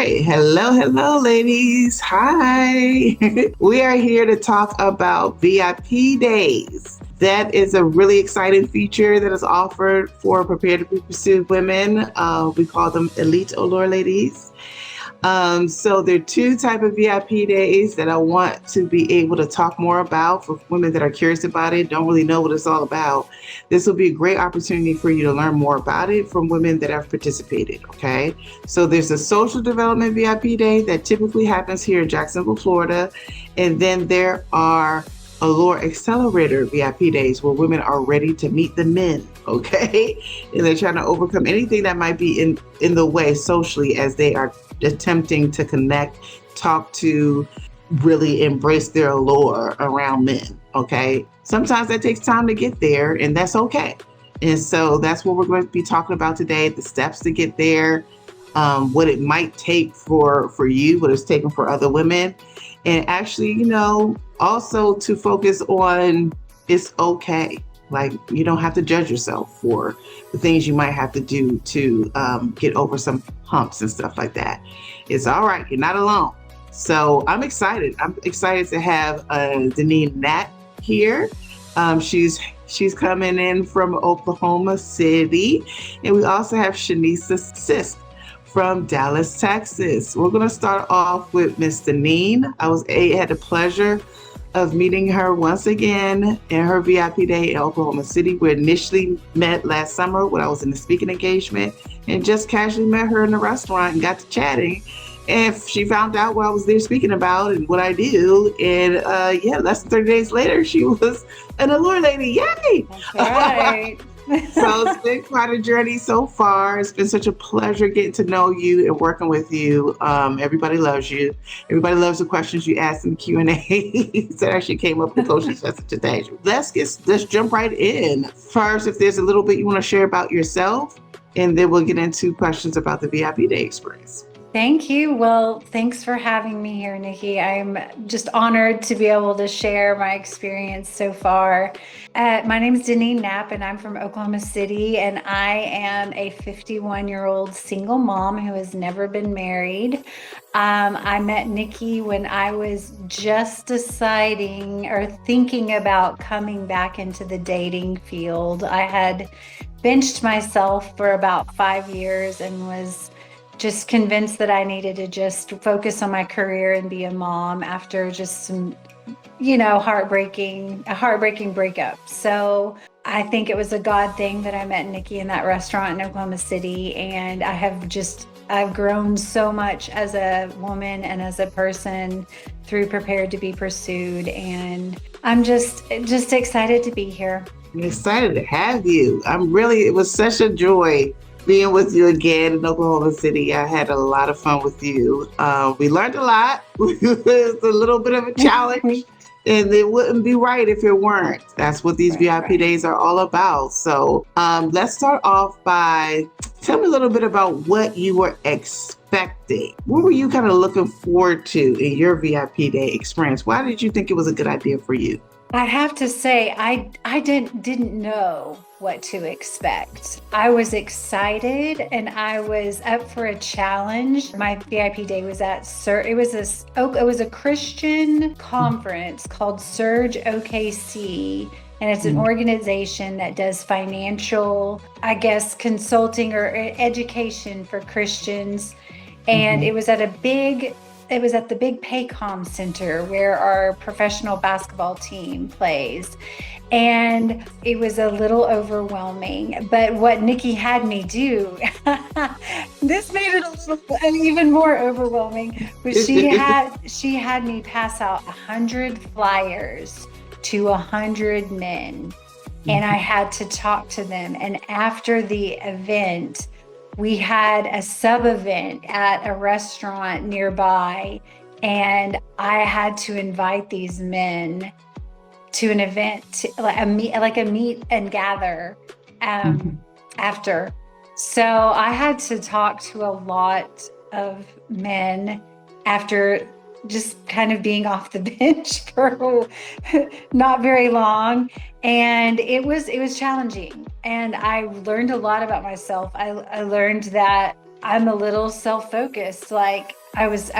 right. Hello, ladies. Hi. We are here to talk about VIP days. That is a really exciting feature that is offered for prepared to be pursued women. We call them elite allure ladies. So there are two type of VIP days that I want to be able to talk more about for women that are curious about it, don't really know what it's all about. This will be a great opportunity for you to learn more about it from women that have participated. Okay. So there's a social development VIP day that typically happens here in Jacksonville, Florida. And then there are Allure Accelerator VIP days where women are ready to meet the men, okay? And they're trying to overcome anything that might be in the way socially as they are attempting to connect, talk to, really embrace their allure around men, okay? Sometimes that takes time to get there, and that's okay. And so that's what we're going to be talking about today, the steps to get there, what it might take for you, what it's taken for other women, and actually, also to focus on it's okay. Like, you don't have to judge yourself for the things you might have to do to get over some humps and stuff like that. It's all right. You're not alone. So I'm excited. I'm excited to have Denean Nat here. She's coming in from Oklahoma City, and we also have Shauneisa from Dallas, Texas. We're going to start off with Miss Denean. Had the pleasure of meeting her once again in her VIP day in Oklahoma City. We initially met last summer when I was in the speaking engagement and just casually met her in the restaurant and got to chatting. And she found out what I was there speaking about and what I do. And less than 30 days later, she was an allure lady. Yay! That's right. So it's been quite a journey so far. It's been such a pleasure getting to know you and working with you. Everybody loves you. Everybody loves the questions you asked in the Q&A that actually came up in the coaching session today. Let's jump right in. First, if there's a little bit you want to share about yourself, and then we'll get into questions about the VIP day experience. Thank you. Well, thanks for having me here, Nikki. I'm just honored to be able to share my experience so far. My name is Denean Knapp, and I'm from Oklahoma City, and I am a 51-year-old single mom who has never been married. I met Nikki when I was just deciding or thinking about coming back into the dating field. I had benched myself for about 5 years and was just convinced that I needed to just focus on my career and be a mom after just some, heartbreaking breakup. So I think it was a God thing that I met Nikki in that restaurant in Oklahoma City. And I've grown so much as a woman and as a person through Prepared to be Pursued. And I'm just excited to be here. I'm excited to have you. It was such a joy being with you again in Oklahoma City. I had a lot of fun with you. We learned a lot. It was a little bit of a challenge, and it wouldn't be right if it weren't. That's what these VIP days are all about. So let's start off by tell me a little bit about what you were expecting. What were you kind of looking forward to in your VIP day experience? Why did you think it was a good idea for you? I have to say, I didn't know what to expect. I was excited and I was up for a challenge. My VIP day was at it was a Christian conference called Surge OKC. And it's an organization that does financial, consulting or education for Christians. And it was at the big Paycom Center where our professional basketball team plays. And it was a little overwhelming. But what Nikki had me do, this made it even more overwhelming, but she had me pass out 100 flyers to 100 men. And I had to talk to them. And after the event, we had a sub-event at a restaurant nearby, and I had to invite these men to an event, like a meet and gather after. So I had to talk to a lot of men after just kind of being off the bench for not very long. And it was challenging. And I learned a lot about myself. I learned that I'm a little self-focused. Like I was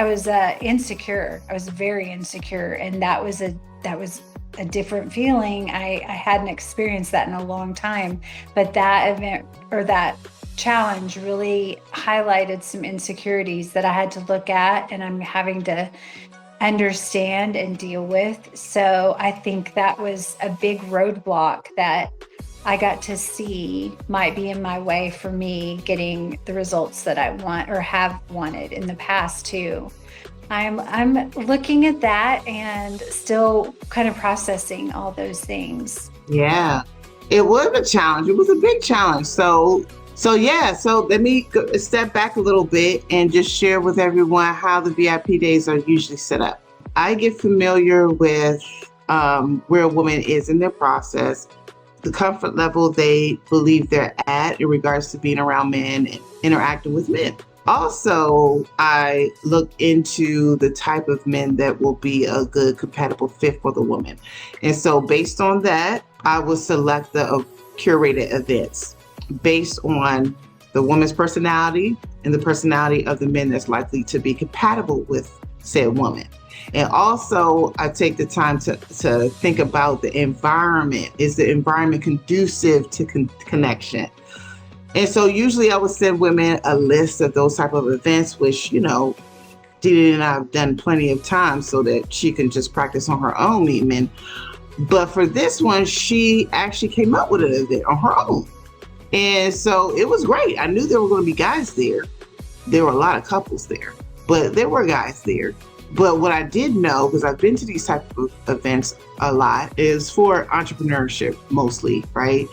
insecure. I was very insecure, and that was a different feeling. I hadn't experienced that in a long time, but that event or that challenge really highlighted some insecurities that I had to look at, and I'm having to understand and deal with. So I think that was a big roadblock that I got to see might be in my way for me getting the results that I want or have wanted in the past too. I'm looking at that and still kind of processing all those things. Yeah, it was a challenge. It was a big challenge. So yeah. So let me step back a little bit and just share with everyone how the VIP days are usually set up. I get familiar with where a woman is in their process, the comfort level they believe they're at in regards to being around men and interacting with men. Also, I look into the type of men that will be a good compatible fit for the woman. And so, based on that, I will select the curated events based on the woman's personality and the personality of the men that's likely to be compatible with said woman. And also, I take the time to think about the environment. Is the environment conducive to connection? And so usually I would send women a list of those type of events, which, Didi and I have done plenty of times so that she can just practice on her own meeting men. But for this one, she actually came up with an event on her own. And so it was great. I knew there were going to be guys there. There were a lot of couples there, but there were guys there. But what I did know, because I've been to these type of events a lot, is for entrepreneurship mostly, right?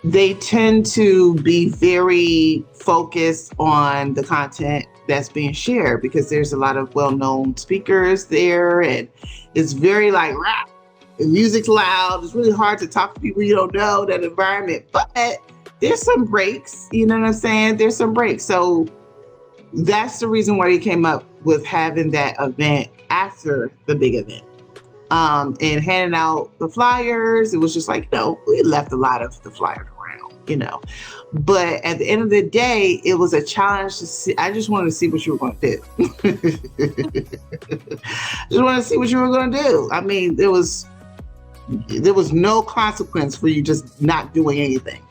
They tend to be very focused on the content that's being shared because there's a lot of well-known speakers there, and it's very like rap. The music's loud. It's really hard to talk to people you don't know, that environment. But there's some breaks, you know what I'm saying? There's some breaks. So that's the reason why he came up with having that event after the big event. And handing out the flyers. It was just like, we left a lot of the flyers around. But at the end of the day, it was a challenge to see. I just wanted to see what you were going to do. Just wanted to see what you were going to do. I mean, there was no consequence for you just not doing anything,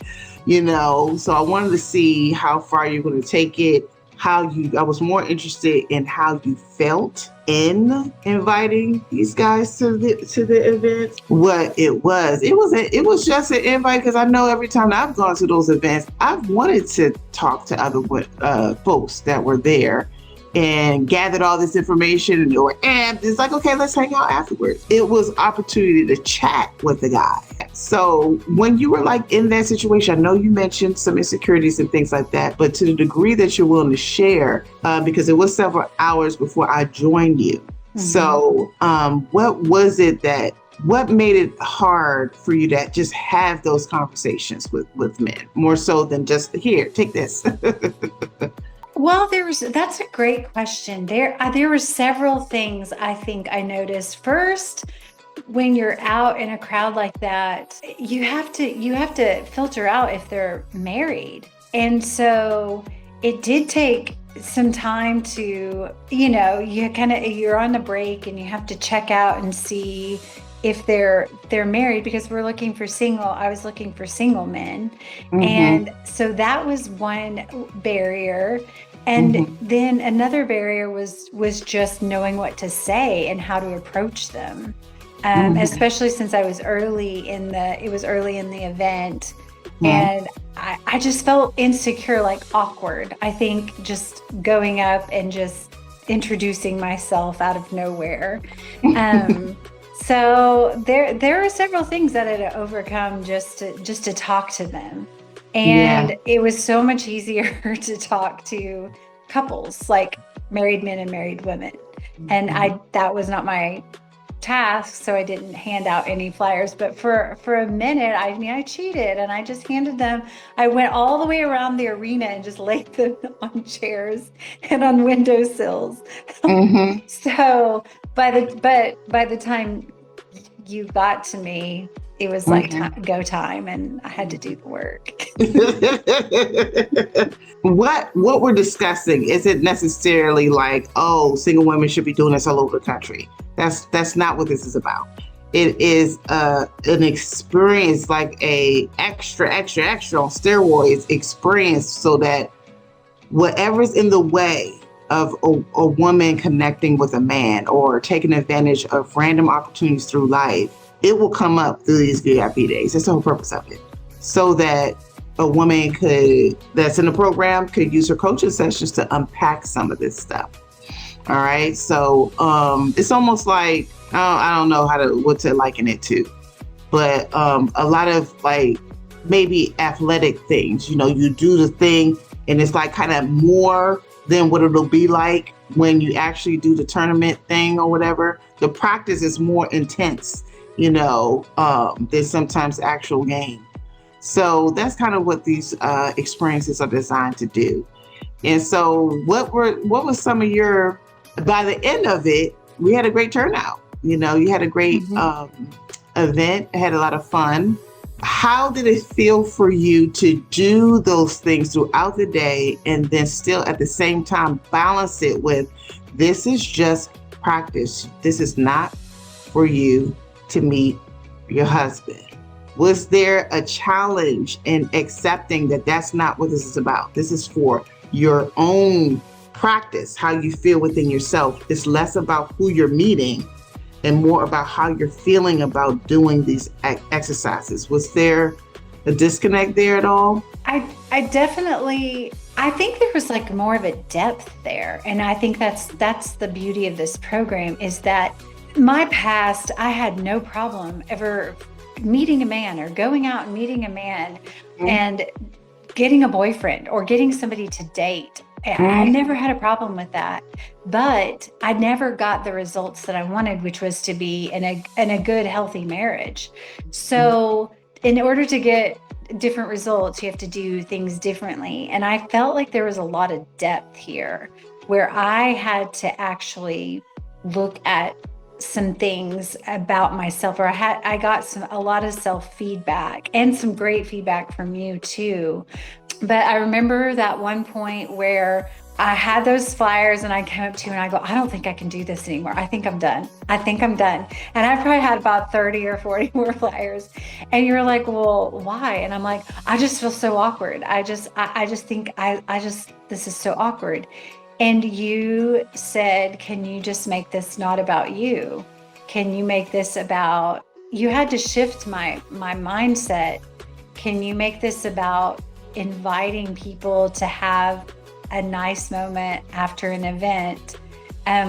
So I wanted to see how far you're going to take it. I was more interested in how you felt in inviting these guys to the event. What it was just an invite, because I know every time I've gone to those events, I've wanted to talk to other folks that were there and gathered all this information, and they were amped. It's like, okay, let's hang out afterwards. It was opportunity to chat with the guy. So when you were like in that situation, I know you mentioned some insecurities and things like that, but to the degree that you're willing to share, because it was several hours before I joined you. Mm-hmm. So what made it hard for you to just have those conversations with men, more so than just, here, take this? Well, that's a great question. There were several things I think I noticed. First, when you're out in a crowd like that, you have to filter out if they're married. And so it did take some time to, you're on the break and you have to check out and see if they're married, because I was looking for single men. Mm-hmm. And so that was one barrier. And mm-hmm. then another barrier was just knowing what to say and how to approach them. Mm-hmm. Especially since I was early in the event. Mm-hmm. And I just felt insecure, like awkward. I think just going up and just introducing myself out of nowhere. So there are several things that I had to overcome just to talk to them. And it was so much easier to talk to couples, like married men and married women. Mm-hmm. And that was not my task, so I didn't hand out any flyers. But for a minute, I cheated and I just handed them. I went all the way around the arena and just laid them on chairs and on windowsills. Mm-hmm. So by the time you got to me, it was like Okay. go time, and I had to do the work. What we're discussing isn't necessarily like, oh, single women should be doing this all over the country. That's not what this is about. It is an experience, like a extra on steroids experience, so that whatever's in the way of a woman connecting with a man or taking advantage of random opportunities through life, it will come up through these VIP days. That's the whole purpose of it. So that a woman that's in the program could use her coaching sessions to unpack some of this stuff. All right. So it's almost like, I don't know what to liken it to, but a lot of like maybe athletic things, you do the thing and it's like kind of more than what it'll be like when you actually do the tournament thing or whatever. The practice is more intense, than sometimes the actual game. So that's kind of what these experiences are designed to do. And so what was some of by the end of it, we had a great turnout. You had a great event, had a lot of fun. How did it feel for you to do those things throughout the day and then still at the same time balance it with, this is just practice. This is not for you to meet your husband. Was there a challenge in accepting that that's not what this is about? This is for your own practice, how you feel within yourself. It's less about who you're meeting and more about how you're feeling about doing these exercises. Was there a disconnect there at all? I definitely, I think there was like more of a depth there. And I think that's the beauty of this program, is that my past, I had no problem ever meeting a man or going out and meeting a man and getting a boyfriend or getting somebody to date. I never had a problem with that, but I never got the results that I wanted, which was to be in a good, healthy marriage. So in order to get different results, you have to do things differently. And I felt like there was a lot of depth here where I had to actually look at some things about myself, or I got a lot of self-feedback and some great feedback from you too. But I remember that one point where I had those flyers and I came up to you and I go, I don't think I can do this anymore. I think I'm done. And I probably had about 30 or 40 more flyers. And you were like, well, why? And I'm like, I just feel so awkward. I just think this is so awkward. And you said, can you just make this not about you? Can you make this about, you had to shift my mindset. Can you make this about inviting people to have a nice moment after an event,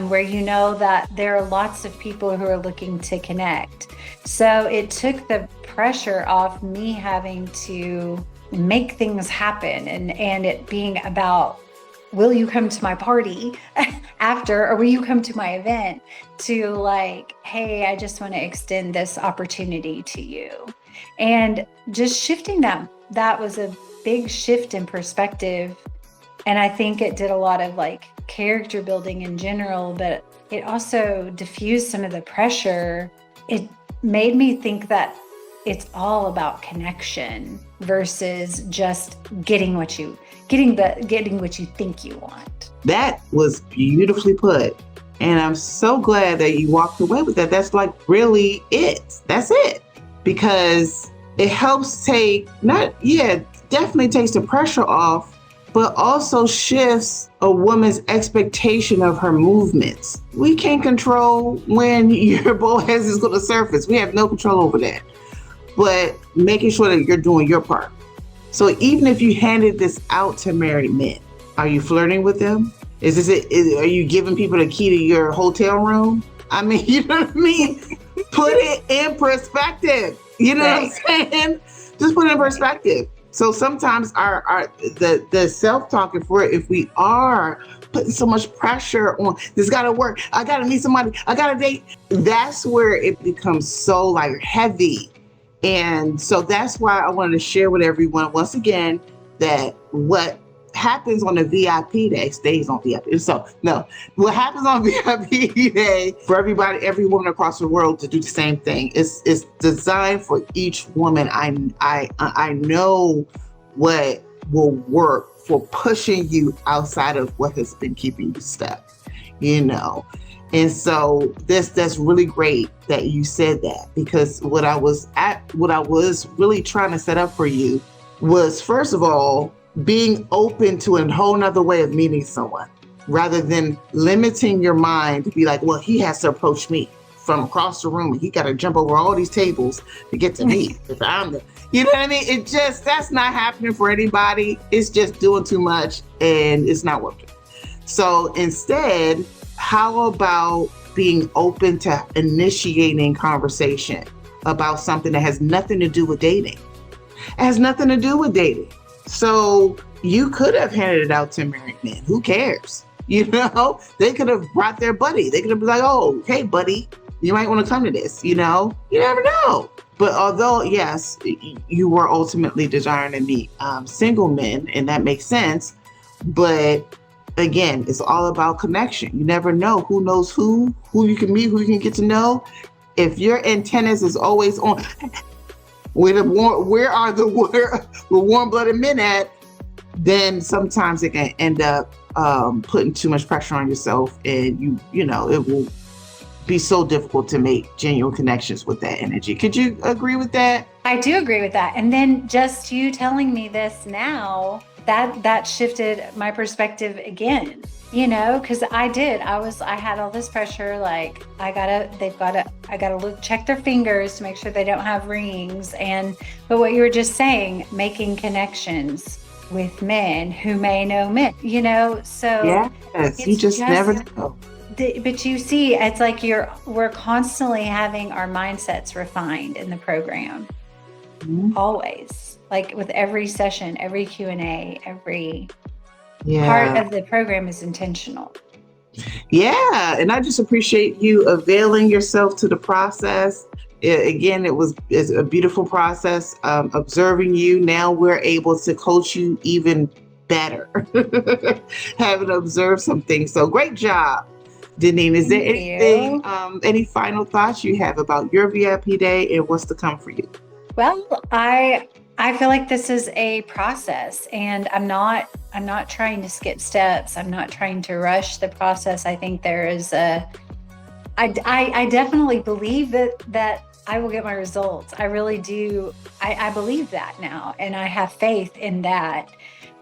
where you know that there are lots of people who are looking to connect. So it took the pressure off me having to make things happen and it being about, will you come to my party after, or will you come to my event, to like, hey, I just want to extend this opportunity to you. And just shifting that was a big shift in perspective. And I think it did a lot of like character building in general, but it also diffused some of the pressure. It made me think that it's all about connection versus just getting what you think you want. That was beautifully put. And I'm so glad that you walked away with that. That's like really it. That's it. Because it helps definitely takes the pressure off, but also shifts a woman's expectation of her movements. We can't control when your boaz is going to surface. We have no control over that. But making sure that you're doing your part. So even if you handed this out to married men, are you flirting with them? Are you giving people the key to your hotel room? I mean, you know what I mean? Put it in perspective. You know what I'm saying? Just put it in perspective. So sometimes the self-talking for it, if we are putting so much pressure on, this gotta work, I gotta meet somebody, I gotta date, that's where it becomes so like heavy. And so that's why I wanted to share with everyone once again that happens on the VIP day stays on VIP. So no, what happens on VIP day for everybody, every woman across the world to do the same thing. It's designed for each woman. I know what will work for pushing you outside of what has been keeping you stuck, you know. And so that's really great that you said that, because what I was really trying to set up for you was, first of all, being open to a whole nother way of meeting someone, rather than limiting your mind to be like, well, he has to approach me from across the room and he got to jump over all these tables to get to me. If I'm the, you know what I mean? That's not happening for anybody. It's just doing too much and it's not working. So instead, how about being open to initiating conversation about something that has nothing to do with dating? It has nothing to do with dating. So you could have handed it out to married men. Who cares? You know, they could have brought their buddy. They could have been like, oh, hey, buddy, you might want to come to this. You know, you never know. But although, yes, you were ultimately desiring to meet single men, and that makes sense. But again, it's all about connection. You never know who knows who you can meet, who you can get to know. If your antennas is always on, where are the warm-blooded men at, then sometimes it can end up putting too much pressure on yourself, and you know, it will be so difficult to make genuine connections with that energy. Could you agree with that? I do agree with that. And then just you telling me this now, that shifted my perspective again, you know, because I had all this pressure, like I gotta check their fingers to make sure they don't have rings. But what you were just saying, making connections with men who may know men, you know, so yes, you just never know. But you see, it's like we're constantly having our mindsets refined in the program. Mm-hmm. Always, like with every session, every Q&A, every part of the program is intentional. Yeah, and I just appreciate you availing yourself to the process. Again, it's a beautiful process. Observing you, now we're able to coach you even better, having observed some things. So great job, Denean. Is there anything, any final thoughts you have about your VIP day and what's to come for you? Well, I feel like this is a process, and I'm not trying to skip steps. I'm not trying to rush the process. I think there is I definitely believe that I will get my results. I really do. I believe that now, and I have faith in that.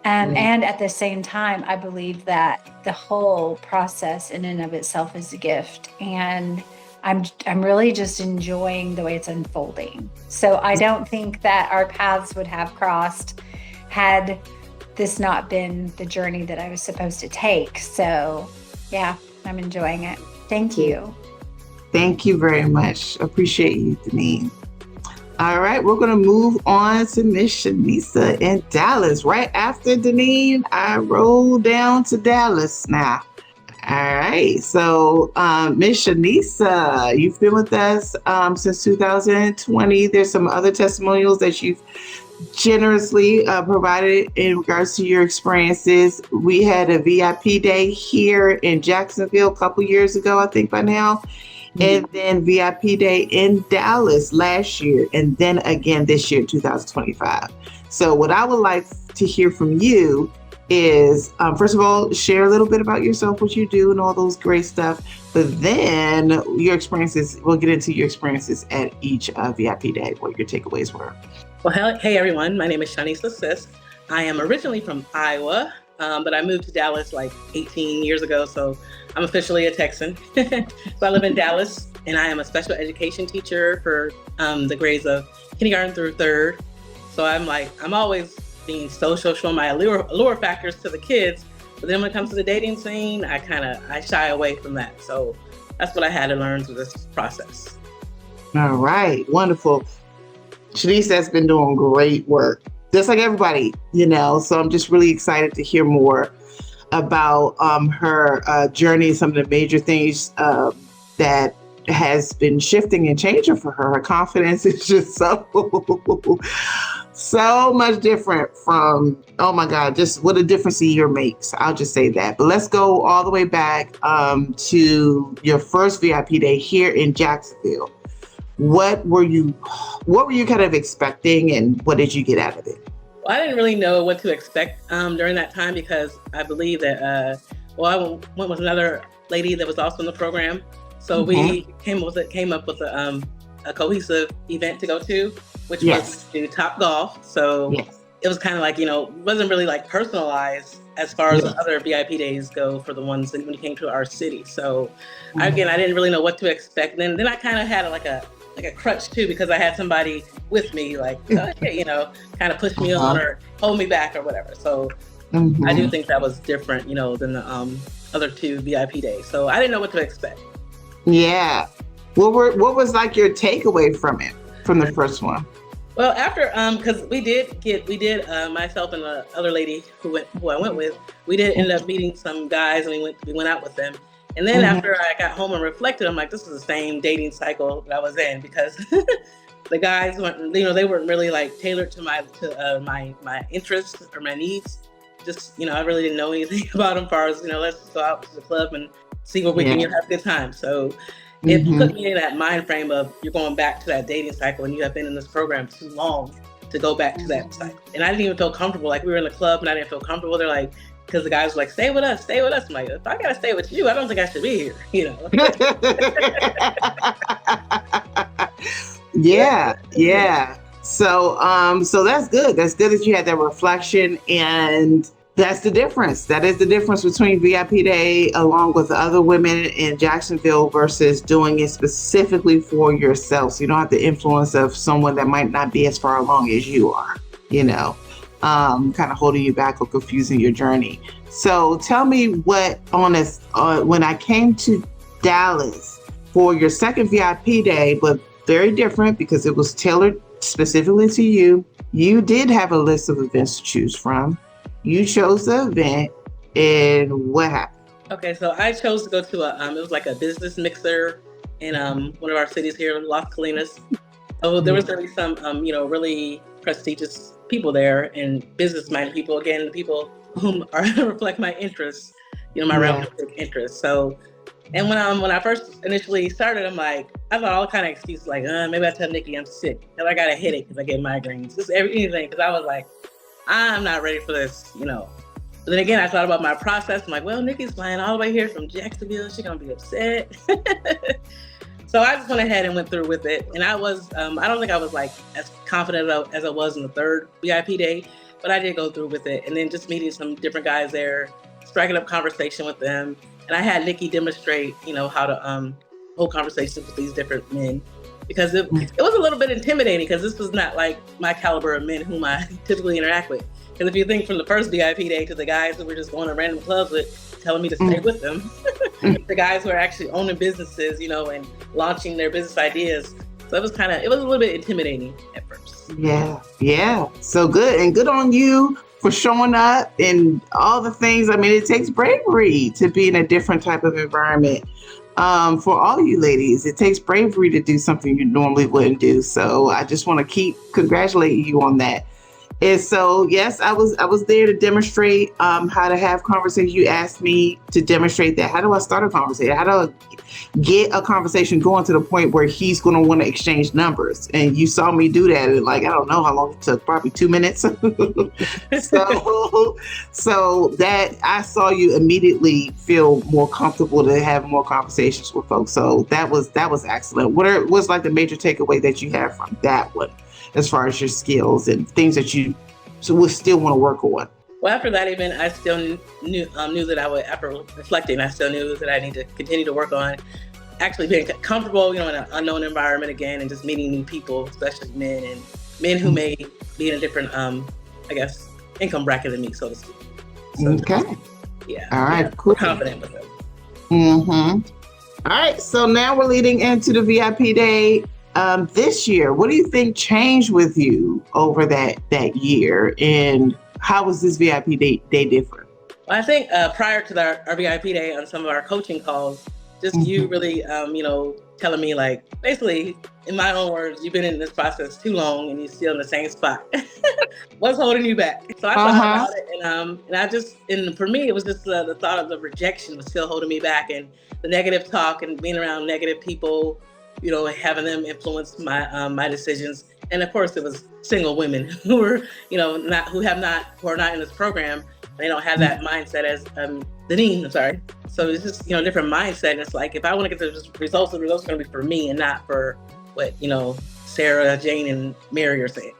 And at the same time, I believe that the whole process in and of itself is a gift, and I'm really just enjoying the way it's unfolding. So I don't think that our paths would have crossed had this not been the journey that I was supposed to take. So yeah, I'm enjoying it. Thank you. Thank you very much. Appreciate you, Denean. All right, we're going to move on to Miss Shauneisa in Dallas. Right after Denean, I roll down to Dallas now. All right, so Miss Shauneisa, you've been with us since 2020. There's some other testimonials that you've generously provided in regards to your experiences. We had a VIP day here in Jacksonville a couple years ago, I think by now, and then VIP day in Dallas last year, and then again this year, 2025. So what I would like to hear from you is, first of all, share a little bit about yourself, what you do, and all those great stuff. But then your experiences, we'll get into your experiences at each VIP day, what your takeaways were. Well, hey everyone, my name is Shauniesa. I am originally from Iowa, but I moved to Dallas like 18 years ago, so I'm officially a Texan. So I live in Dallas, and I am a special education teacher for the grades of kindergarten through third. So I'm always being social, showing my allure factors to the kids. But then when it comes to the dating scene, I shy away from that. So that's what I had to learn through this process. All right, wonderful. Shauneisa has been doing great work, just like everybody, you know. So I'm just really excited to hear more about her journey, some of the major things that has been shifting and changing for her. Her confidence is just So much different from, oh my God, just what a difference a year makes. I'll just say that. But let's go all the way back to your first VIP day here in Jacksonville. What were you kind of expecting, and what did you get out of it? Well, I didn't really know what to expect during that time because I believe that, I went with another lady that was also in the program. So we came up with a cohesive event to go to, which was to Top Golf. So it was kind of like, it wasn't really like personalized as far as the other VIP days go for the ones when it came to our city. So again, I didn't really know what to expect. And then I kind of had like a crutch too, because I had somebody with me, like, okay, kind of push me on or hold me back or whatever. So I do think that was different, than the other two VIP days. So I didn't know what to expect. Yeah. What was like your takeaway from it, from the first one? Well, after because we did myself and the other lady who I went with, we did end up meeting some guys, and we went out with them. And then after I got home and reflected, I'm like, this is the same dating cycle that I was in, because the guys weren't, they weren't really like tailored to my interests or my needs. Just, I really didn't know anything about them as far as, let's just go out to the club and see what we can have a good time. So it put me in that mind frame of, you're going back to that dating cycle, and you have been in this program too long to go back to that cycle. And I didn't even feel comfortable. Like, we were in the club and I didn't feel comfortable. They're like, because the guys were like, stay with us. I'm like, if I gotta stay with you, I don't think I should be here, Yeah. So that's good. That's good that you had that reflection, and that's the difference. That is the difference between VIP Day along with the other women in Jacksonville versus doing it specifically for yourself. So you don't have the influence of someone that might not be as far along as you are, kind of holding you back or confusing your journey. So tell me what when I came to Dallas for your second VIP day, but very different because it was tailored specifically to you. You did have a list of events to choose from. You chose the event, and what happened? Okay, so I chose to go to it was like a business mixer in one of our cities here in Las Colinas. So there was going to be some, really prestigious people there, and business-minded people. Again, the people whom reflect my interests, my realistic interests. So, and when I first initially started, I'm like, I thought all kind of excuses, like, maybe I tell Nikki I'm sick, because I got a headache because I get migraines, just anything, because I was like, I'm not ready for this, But then again, I thought about my process. I'm like, well, Nikki's flying all the way here from Jacksonville. She's gonna be upset. So I just went ahead and went through with it. And I was, I don't think I was like as confident as I was in the third VIP day, but I did go through with it. And then just meeting some different guys there, striking up conversation with them. And I had Nikki demonstrate, how to hold conversations with these different men, because it was a little bit intimidating, because this was not like my caliber of men whom I typically interact with. Because if you think from the first VIP day to the guys that were just going to random clubs with, telling me to stay with them, the guys who are actually owning businesses, and launching their business ideas. So it was a little bit intimidating at first. Yeah. So good. And good on you for showing up and all the things. I mean, it takes bravery to be in a different type of environment. For all you ladies, it takes bravery to do something you normally wouldn't do. So I just want to keep congratulating you on that. And so, yes, I was there to demonstrate how to have conversations. You asked me to demonstrate that. How do I start a conversation? How do I get a conversation going to the point where he's going to want to exchange numbers? And you saw me do that. And I don't know how long it took, probably 2 minutes. So that I saw you immediately feel more comfortable to have more conversations with folks. So that was excellent. What was like the major takeaway that you have from that one, as far as your skills and things that you would still want to work on? Well, after that event, I still knew that I would, after reflecting, I still knew that I need to continue to work on actually being comfortable, in an unknown environment again, and just meeting new people, especially men who may be in a different, income bracket than me, so to speak. So, okay. Yeah. All right. Yeah, Cool. Confident with them. All right. So now we're leading into the VIP day. This year, what do you think changed with you over that year, and how was this VIP day different? Well, I think prior to our VIP day, on some of our coaching calls, just you really, telling me like, basically, in my own words, you've been in this process too long and you're still in the same spot. What's holding you back? So I thought Uh-huh. about it, and I just, and for me, it was just the thought of the rejection was still holding me back, and the negative talk and being around negative people, having them influence my decisions. And of course, it was single women who were, who are not in this program. They don't have that mindset as Denean. I'm sorry. So it's just different mindset. And it's like if I want to get the results are going to be for me and not for what Sarah, Jane, and Mary are saying.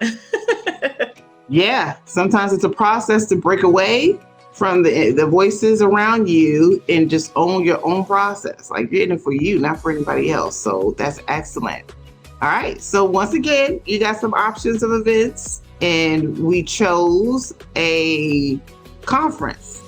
Yeah, sometimes it's a process to break away from the voices around you and just own your own process. Like you're in it for you, not for anybody else. So that's excellent. All right. So once again, you got some options of events, and we chose a conference.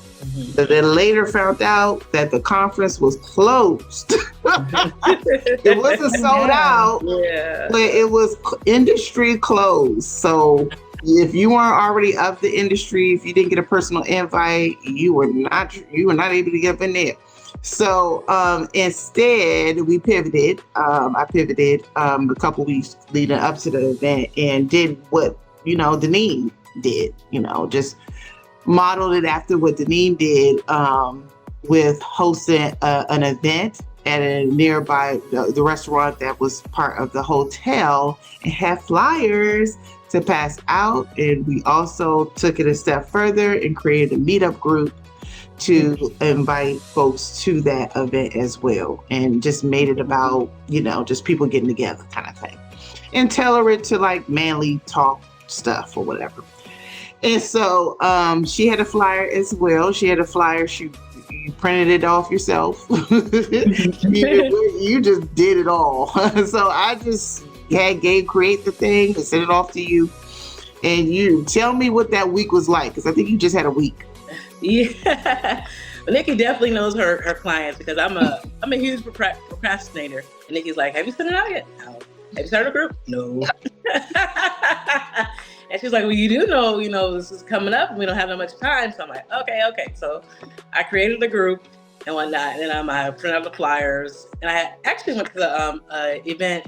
But then later found out that the conference was closed. It wasn't sold out, but it was industry closed. So if you weren't already of the industry, if you didn't get a personal invite, you were not able to get up in there. So instead, we pivoted. I pivoted a couple weeks leading up to the event and did what Denean did. Just modeled it after what Denean did with hosting an event at a nearby the restaurant that was part of the hotel and had flyers to pass out. And we also took it a step further and created a meetup group to invite folks to that event as well, and just made it about just people getting together kind of thing, and tailor it to like manly talk stuff or whatever. And so she had a flyer as well. She had a flyer. You printed it off yourself. You just did it all. So I just had Gabe create the thing and send it off to you. And you tell me what that week was like, because I think you just had a week. Yeah. But Nikki definitely knows her clients, because I'm a huge procrastinator. And Nikki's like, have you sent it out yet? No. Have you started a group? No. And she's like, well, you do know, this is coming up and we don't have that much time. So I'm like, okay. So I created the group and whatnot. And then I printed out the flyers. And I actually went to the event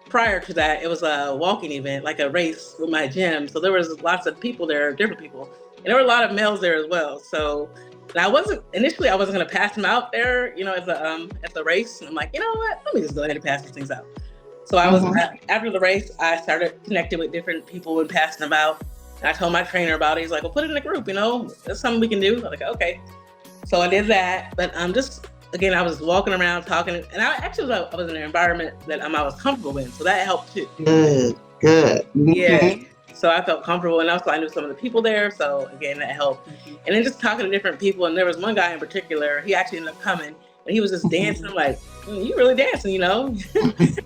prior to that. It was a walking event, like a race with my gym. So there was lots of people there, different people. And there were a lot of males there as well. So I wasn't going to pass them out there, at the race. And I'm like, you know what? Let me just go ahead and pass these things out. So I was, after the race, I started connecting with different people and passing them out. And I told my trainer about it. He's like, well, put it in a group, that's something we can do. I'm like, okay. So I did that. But again, I was walking around talking, and I was in an environment that I was comfortable in. So that helped too. Good. Yeah. So I felt comfortable, and also I knew some of the people there. So again, that helped. And then just talking to different people. And there was one guy in particular, he actually ended up coming, and he was just dancing. I'm like, you really dancing,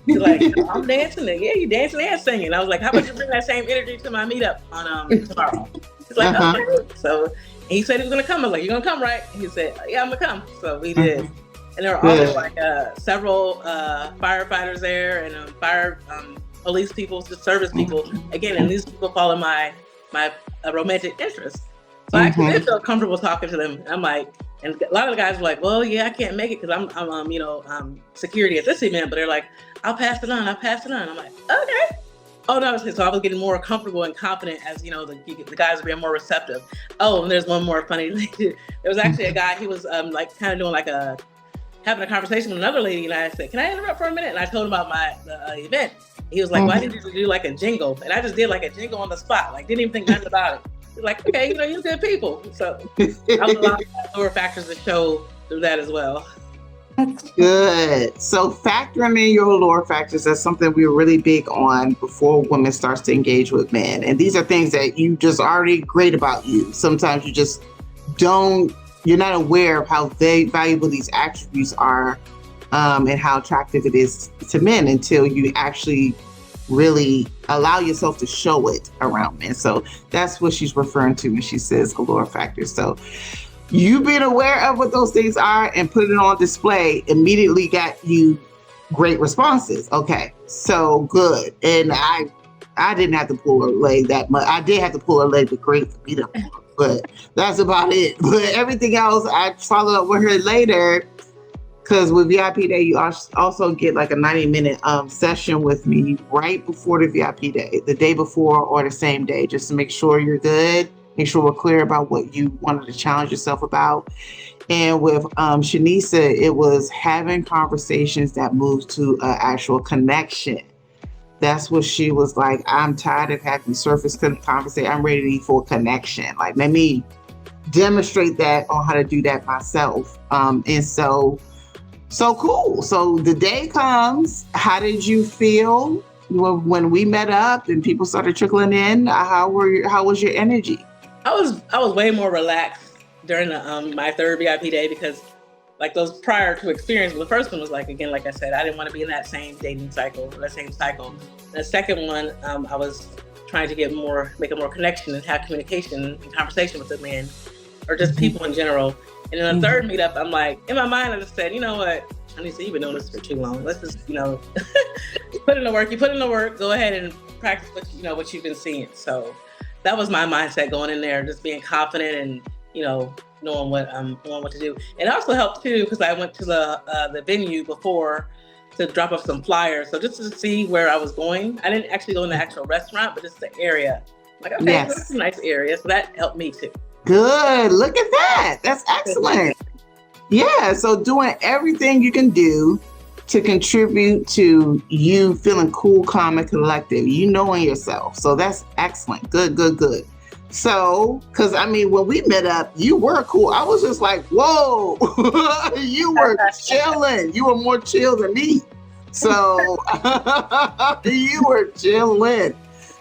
He's like, I'm dancing. And yeah, you dancing and singing. I was like, how about you bring that same energy to my meetup on tomorrow? He's like, okay. So he said he was going to come. I was like, you going to come, right? He said, yeah, I'm going to come. So we did. And there were also like several firefighters there, and fire police people, just service people. Again, and these people follow my romantic interests. So I actually did feel comfortable talking to them. I'm like, and a lot of the guys were like, well, yeah, I can't make it because I'm security at this event. But they're like, I'll pass it on. I'm like, okay. Oh, no. So I was getting more comfortable and confident as, the guys were being more receptive. Oh, and there's one more funny lady. There was actually a guy, he was like kind of doing like having a conversation with another lady. And I said, can I interrupt for a minute? And I told him about the event. He was like, why didn't you do like a jingle? And I just did like a jingle on the spot. Like, didn't even think nothing about it. He's like, okay, you're good people. So I was a lot of lower factors to show through that as well. That's good. So factoring in your lore factors, that's something we're really big on before women starts to engage with men. And these are things that you just already great about you. Sometimes you just you're not aware of how valuable these attributes are and how attractive it is to men until you actually really allow yourself to show it around men. So that's what she's referring to when she says allure factors. So you being aware of what those things are and putting it on display immediately got you great responses. Okay, so good. And I didn't have to pull her leg that much. I did have to pull her leg to create the meetup, but that's about it. But everything else, I followed up with her later Because with VIP Day, you also get like a 90-minute session with me right before the VIP Day, the day before or the same day, just to make sure you're good, make sure we're clear about what you wanted to challenge yourself about. And with Shauneisa, it was having conversations that moved to an actual connection. That's what she was like. I'm tired of having surface conversation. I'm ready for connection. Like, let me demonstrate that on how to do that myself. And so cool. So the day comes. How did you feel when we met up and people started trickling in? How was your energy? I was way more relaxed during my third VIP day because like those prior two experiences, the first one was like, again, like I said, I didn't want to be in that same dating cycle, that same cycle. The second one, I was trying to make a more connection and have communication and conversation with the men or just people in general. And then the third meetup, I'm like, in my mind, I just said, you know what, Shauniesa, you've been doing this for too long. Let's just, put in the work. You put in the work. Go ahead and practice what you've been seeing. So that was my mindset going in there, just being confident and knowing what to do. And it also helped too because I went to the venue before to drop off some flyers, so just to see where I was going. I didn't actually go in the actual restaurant, but just the area. Like, okay, yes. That's a nice area, so that helped me too. Good. Look at that. That's excellent. Yeah. So doing everything you can do to contribute to you feeling cool, calm, and collective, knowing yourself. So that's excellent. Good. So, because when we met up, you were cool. I was just like, whoa, you were chilling. You were more chill than me. So you were chilling.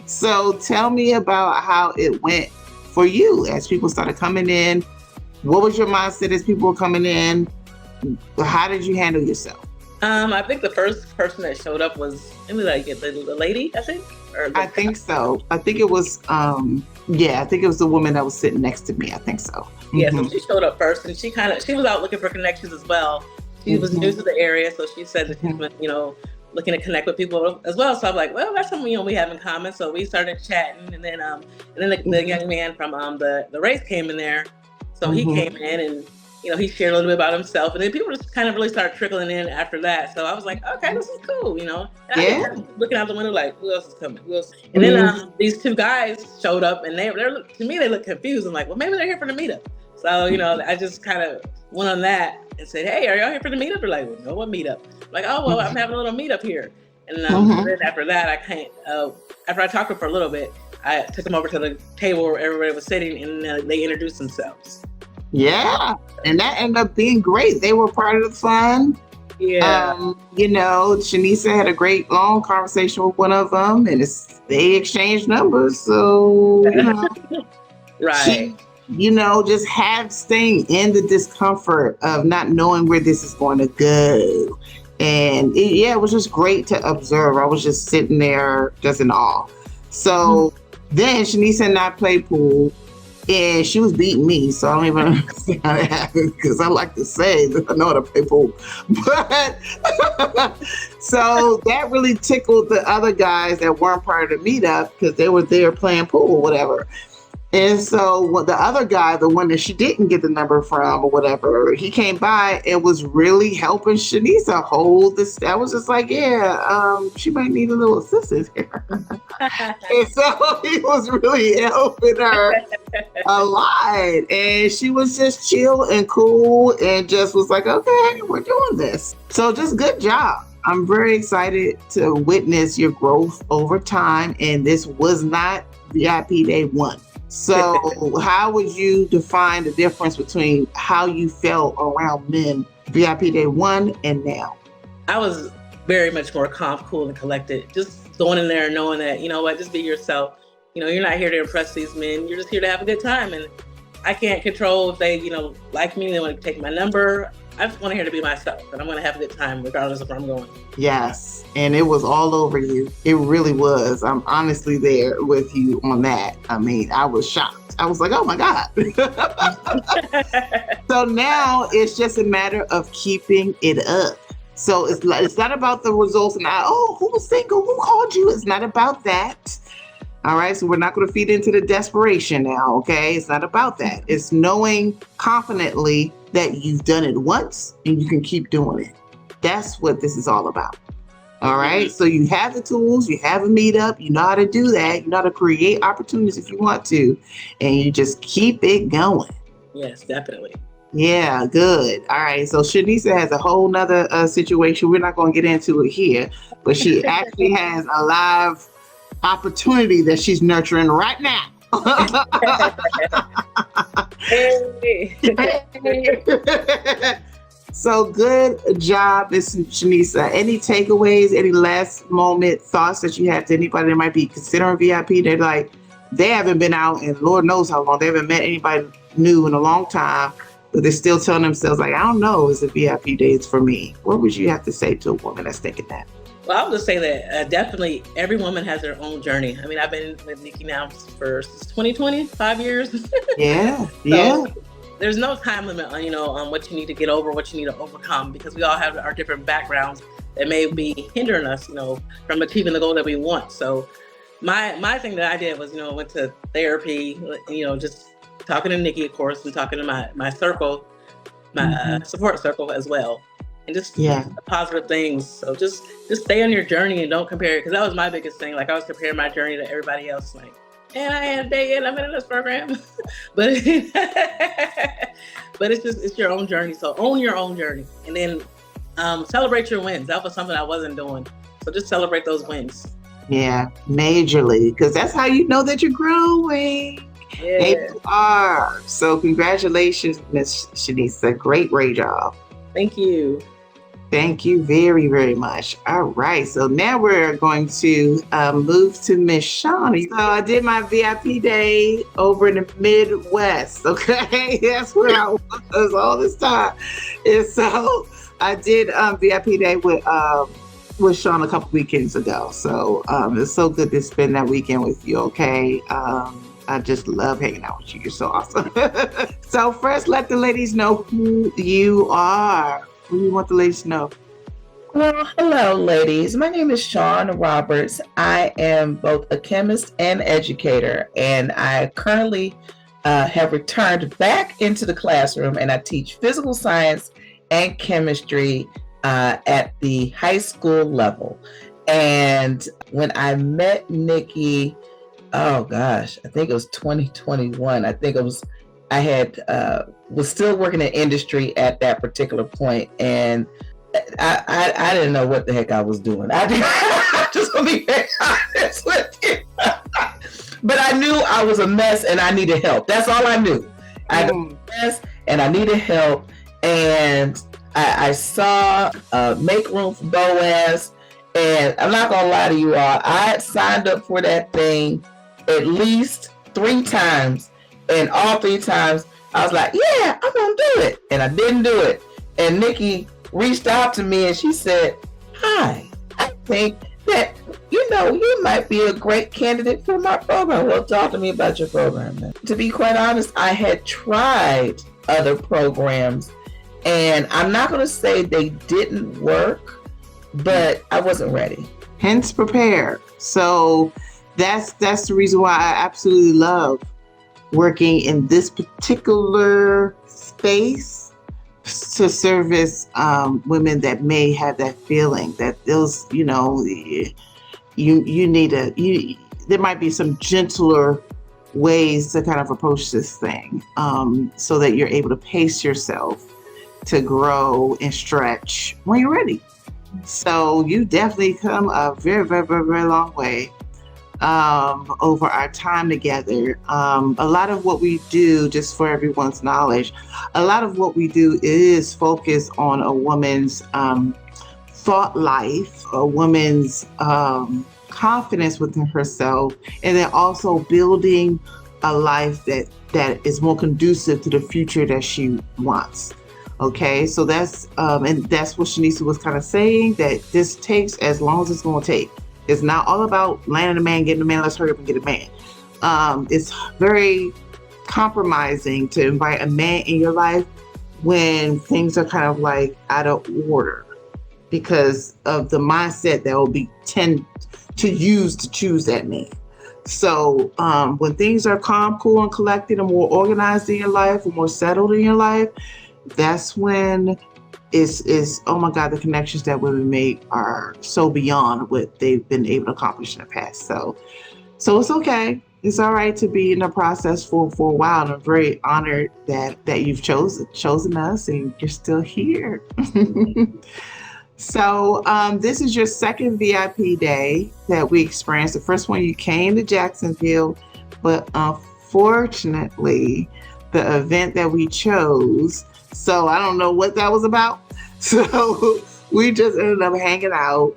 So tell me about how it went for you as people started coming in. What was your mindset as people were coming in? How did you handle yourself? I think the first person that showed up was the lady, I think. I think so. I think it was, I think it was the woman that was sitting next to me. I think so. Yeah, so she showed up first, and she was out looking for connections as well. She was new to the area, so she said that she's been, looking to connect with people as well. So I'm like, well, that's something we have in common. So we started chatting, and then the young man from the race came in there. So he came in and he shared a little bit about himself, and then people just kind of really started trickling in after that. So I was like, okay, this is cool, And I was looking out the window like, who else is coming? Who else? And then these two guys showed up, and they're to me they looked confused. I'm like, well, maybe they're here for the meetup. So I just kind of went on that and said, hey, are y'all here for the meetup? They're like, well, no, what meetup? I'm like, oh, well, I'm having a little meetup here. And then after that, after I talked to them for a little bit, I took them over to the table where everybody was sitting, and they introduced themselves. Yeah, and that ended up being great. They were part of the fun. Yeah. Shauniesa had a great long conversation with one of them, and they exchanged numbers. So, right. Just staying in the discomfort of not knowing where this is going to go. And it was just great to observe. I was just sitting there just in awe. So then Shauniesa and I played pool. And she was beating me, so I don't even understand how that happened because I like to say that I know how to play pool. But so that really tickled the other guys that weren't part of the meetup because they were there playing pool or whatever. And so the other guy, the one that she didn't get the number from or whatever, he came by and was really helping Shauniesa hold this. I was just like, she might need a little assistance here. And so he was really helping her a lot. And she was just chill and cool and just was like, okay, we're doing this. So just good job. I'm very excited to witness your growth over time. And this was not VIP Day 1. So how would you define the difference between how you felt around men VIP Day 1 and now? I was very much more calm, cool, and collected. Just going in there and knowing that, just be yourself. You're not here to impress these men. You're just here to have a good time. And I can't control if they, like me, they want to take my number. I just want to here to be myself, and I'm going to have a good time regardless of where I'm going. Yes, and it was all over you. It really was. I'm honestly there with you on that. I was shocked. I was like, oh my God. So now it's just a matter of keeping it up. So it's not about the results and who was single, who called you? It's not about that. All right, so we're not going to feed into the desperation now, okay? It's not about that. It's knowing confidently that you've done it once and you can keep doing it. That's what this is all about. All right, so you have the tools, you have a meetup, you know how to do that, you know how to create opportunities if you want to, and you just keep it going. Yes, definitely. Yeah, good. All right, so Shauneisa has a whole nother situation. We're not going to get into it here, but she actually has a live opportunity that she's nurturing right now. Hey. So good job, Miss Shauniesa. Any takeaways, any last moment thoughts that you have to anybody that might be considering VIP? They're like, they haven't been out in Lord knows how long. They haven't met anybody new in a long time, but they're still telling themselves like, I don't know, is the VIP days for me? What would you have to say to a woman that's thinking that? Well, I'll just say that definitely every woman has their own journey. I mean, I've been with Nikki now for 2020, 5 years. Yeah, So there's no time limit on, on what you need to get over, what you need to overcome, because we all have our different backgrounds that may be hindering us, from achieving the goal that we want. So my thing that I did was, went to therapy, just talking to Nikki, of course, and talking to my circle, my support circle as well. And just positive things. So just stay on your journey and don't compare it. Because that was my biggest thing. Like I was comparing my journey to everybody else. Like, and I had a day and I'm in this program. but it's your own journey. So own your own journey. And then celebrate your wins. That was something I wasn't doing. So just celebrate those wins. Yeah, majorly. Because that's how you know that you're growing. Yeah. And you are. So congratulations, Miss Shauniesa. Great job. Thank you. Thank you very, very much. All right. So now we're going to move to Miss Shawn. So I did my VIP day over in the Midwest. Okay. That's where I was all this time. And so I did VIP day with Shawn a couple weekends ago. So it's so good to spend that weekend with you. Okay. I just love hanging out with you. You're so awesome. So first, let the ladies know who you are. Who do you want the ladies to know? Well, hello, ladies. My name is Shawn Roberts. I am both a chemist and educator, and I currently have returned back into the classroom, and I teach physical science and chemistry at the high school level. And when I met Nikki, oh gosh, I think it was 2021. I think was still working in industry at that particular point, and I didn't know what the heck I was doing. I just want to be very honest with you. But I knew I was a mess and I needed help. That's all I knew. I was a mess and I needed help. And I saw Make Room for Boaz. And I'm not going to lie to you all. I had signed up for that thing at least 3 times. And all 3 times, I was like, yeah, I'm going to do it. And I didn't do it. And Nikki reached out to me and she said, hi, I think that, you might be a great candidate for my program. Well, talk to me about your program then. To be quite honest, I had tried other programs and I'm not going to say they didn't work, but I wasn't ready. Hence prepare. So that's the reason why I absolutely love working in this particular space to service women that may have that feeling that those, there might be some gentler ways to kind of approach this thing so that you're able to pace yourself to grow and stretch when you're ready. So you definitely come a very, very, very, very long way over our time together. A lot of what we do, just for everyone's knowledge, a lot of what we do is focus on a woman's thought life, a woman's confidence within herself, and then also building a life that is more conducive to the future that she wants. Okay, so that's and that's what Shauniesa was kind of saying, that this takes as long as it's going to take. It's not all about landing a man, getting a man. Let's hurry up and get a man. It's very compromising to invite a man in your life when things are kind of like out of order because of the mindset that will be tend to use to choose that man. So when things are calm, cool, and collected, and more organized in your life, or more settled in your life, that's when is oh my God, the connections that women make are so beyond what they've been able to accomplish in the past. So it's okay. It's all right to be in the process for a while, and I'm very honored that you've chosen us and you're still here. So this is your second VIP day that we experienced. The first one you came to Jacksonville, but unfortunately, the event that we chose. So I don't know what that was about. So we just ended up hanging out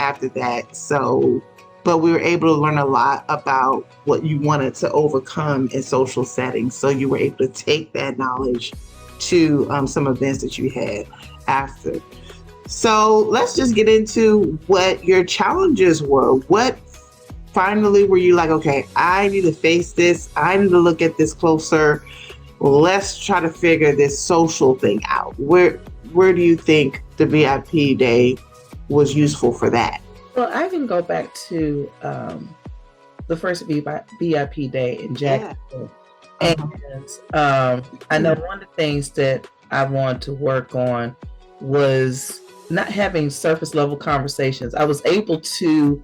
after that. So, but we were able to learn a lot about what you wanted to overcome in social settings. So you were able to take that knowledge to some events that you had after. So let's just get into what your challenges were. What finally were you like, okay, I need to face this. I need to look at this closer. Let's try to figure this social thing out. Where do you think the VIP day was useful for that? Well, I can go back to the first VIP day in Jacksonville. Yeah. And I know one of the things that I wanted to work on was not having surface level conversations. I was able to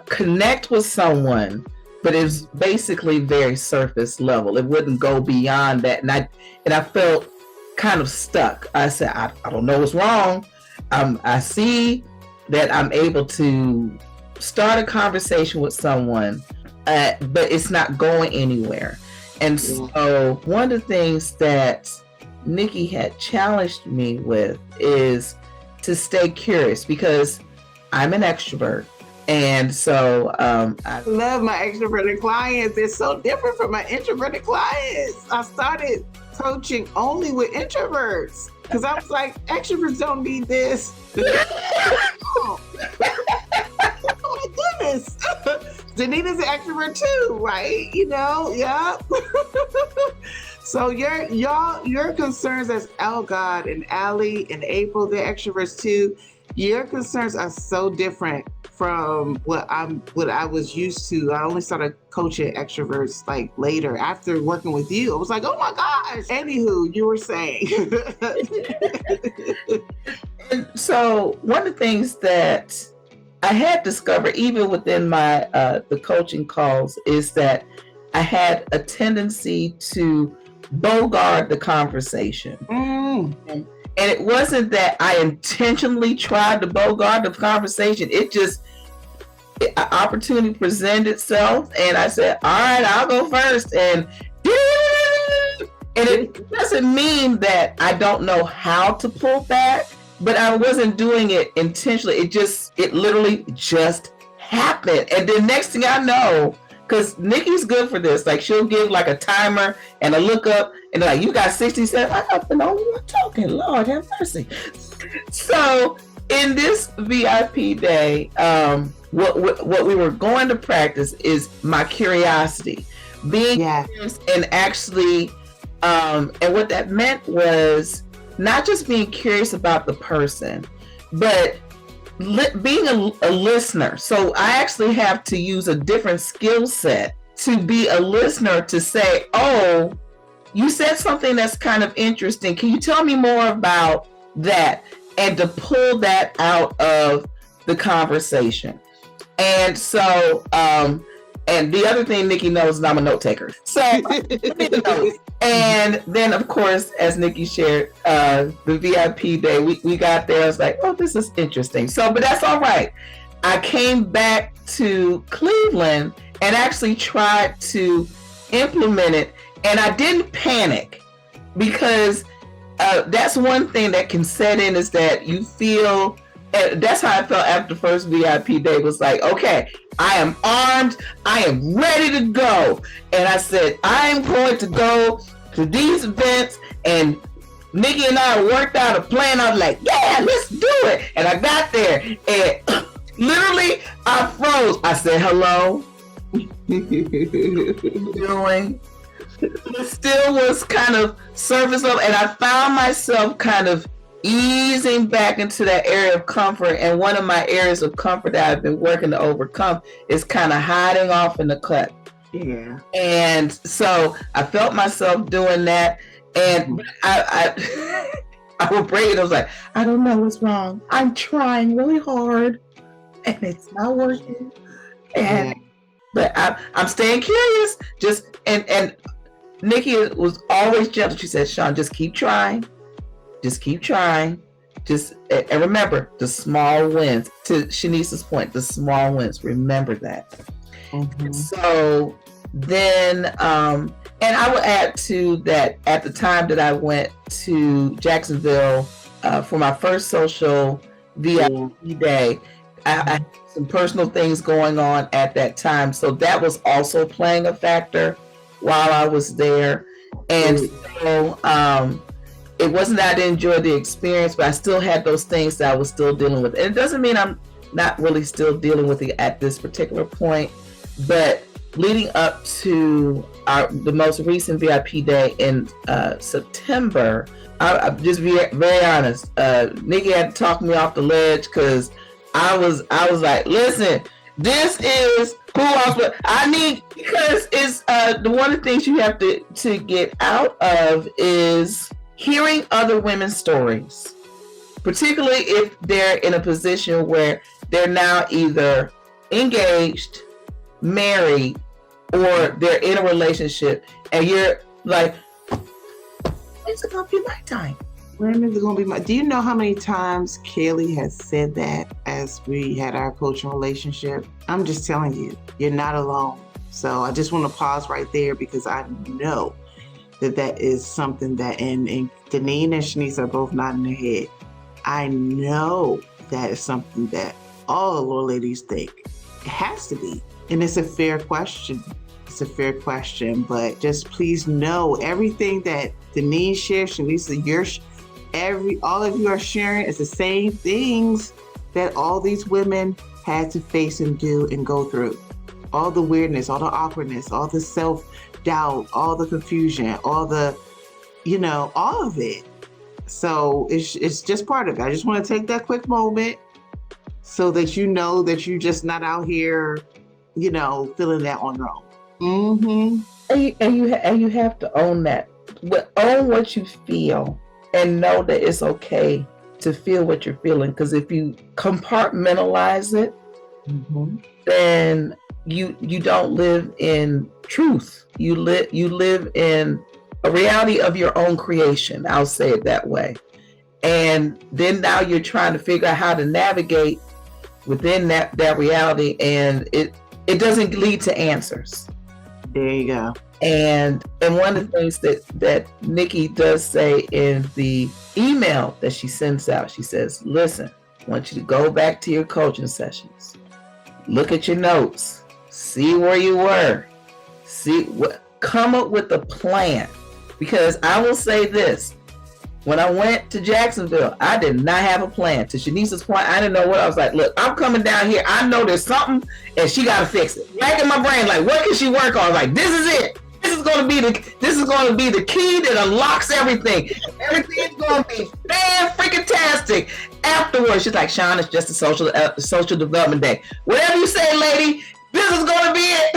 connect with someone, but it was basically very surface level. It wouldn't go beyond that. And I felt kind of stuck. I said, I don't know what's wrong. I see that I'm able to start a conversation with someone, but it's not going anywhere. And so one of the things that Nikki had challenged me with is to stay curious, because I'm an extrovert. And so I love my extroverted clients. They're so different from my introverted clients. I started coaching only with introverts because I was like, extroverts don't need this. Oh my goodness. Danita's an extrovert too, right? You know, yeah. So your concerns as God and Allie and April, they're extroverts too. Your concerns are so different from what I was used to. I only started coaching extroverts like later after working with you. I was like, oh my gosh. Anywho, you were saying. And so one of the things that I had discovered even within my the coaching calls is that I had a tendency to bogart the conversation. And it wasn't that I intentionally tried to bogart the conversation. It just, an opportunity presented itself, and I said, all right, I'll go first. And it doesn't mean that I don't know how to pull back, but I wasn't doing it intentionally. It literally just happened. And then next thing I know, because Nikki's good for this, like she'll give like a timer and a look up and like, you got 60 seconds. I don't know you were talking, Lord have mercy. So in this VIP day, what we were going to practice is my curiosity, being curious, and actually, and what that meant was not just being curious about the person, but being a listener. So I actually have to use a different skill set to be a listener, to say, oh, you said something that's kind of interesting. Can you tell me more about that? And to pull that out of the conversation. And so, and the other thing Nikki knows is I'm a note taker. So, and then of course, as Nikki shared, the VIP day, we got there. I was like, oh, this is interesting. So, but that's all right. I came back to Cleveland and actually tried to implement it. And I didn't panic, because that's one thing that can set in, is that you feel, that's how I felt after the first VIP day. Was like, okay, I am armed, I am ready to go. And I said, I am going to go to these events, and Nikki and I worked out a plan. I was like, yeah, let's do it. And I got there and literally I froze. I said, hello. Doing? It still was kind of surface level, and I found myself kind of easing back into that area of comfort. And one of my areas of comfort that I've been working to overcome is kind of hiding off in the cut. Yeah. And so I felt myself doing that. And I would break it. I was like, I don't know what's wrong. I'm trying really hard and it's not working. And but I'm staying curious. And Nikki was always gentle. She said, Shawn, just keep trying. Just keep trying. And remember the small wins. To Shaunisa's point, the small wins. Remember that. So then, and I would add to that, at the time that I went to Jacksonville for my first social VIP day, I had some personal things going on at that time. So that was also playing a factor while I was there. And so it wasn't that I didn't enjoy the experience, but I still had those things that I was still dealing with. And it doesn't mean I'm not really still dealing with it at this particular point, but leading up to the most recent VIP day in September, I'll just be very honest. Nikki had to talk me off the ledge because I was like, listen, this is who I need, because it's the one of the things you have to get out of is hearing other women's stories, particularly if they're in a position where they're now either engaged, married, or they're in a relationship, and you're like, it's gonna be my time. When is it gonna be my? Do you know how many times Kaylee has said that as we had our coaching relationship? I'm just telling you, you're not alone. So I just want to pause right there because I know that is something that, and Denean and Shauneisa are both nodding their head. I know that is something that all the little ladies think. It has to be. And it's a fair question. It's a fair question, but just please know everything that Denean shares, Shauneisa, all of you are sharing is the same things that all these women had to face and do and go through. All the weirdness, all the awkwardness, all the self-doubt, all the confusion, all the, all of it. So it's just part of it. I just want to take that quick moment so that you know that you're just not out here, feeling that on your own. And you have to own that. Own what you feel and know that it's okay to feel what you're feeling. Because if you compartmentalize it, then you don't live in truth. You live in a reality of your own creation. I'll say it that way. And then now you're trying to figure out how to navigate within that reality, and it doesn't lead to answers. There you go. And one of the things that Nikki does say in the email that she sends out, she says, listen, I want you to go back to your coaching sessions, look at your notes, see where you were, come up with a plan. Because I will say this, when I went to Jacksonville, I did not have a plan. To Shaunisa's point, I didn't know what. I was like, look, I'm coming down here. I know there's something, and she got to fix it. Back in my brain, like, what can she work on? Like, this is it. This is going to be the key that unlocks everything. Everything's going to be fan-freaking-tastic. Afterwards, she's like, Shawn, it's just a social development day. Whatever you say, lady, this is going to be it.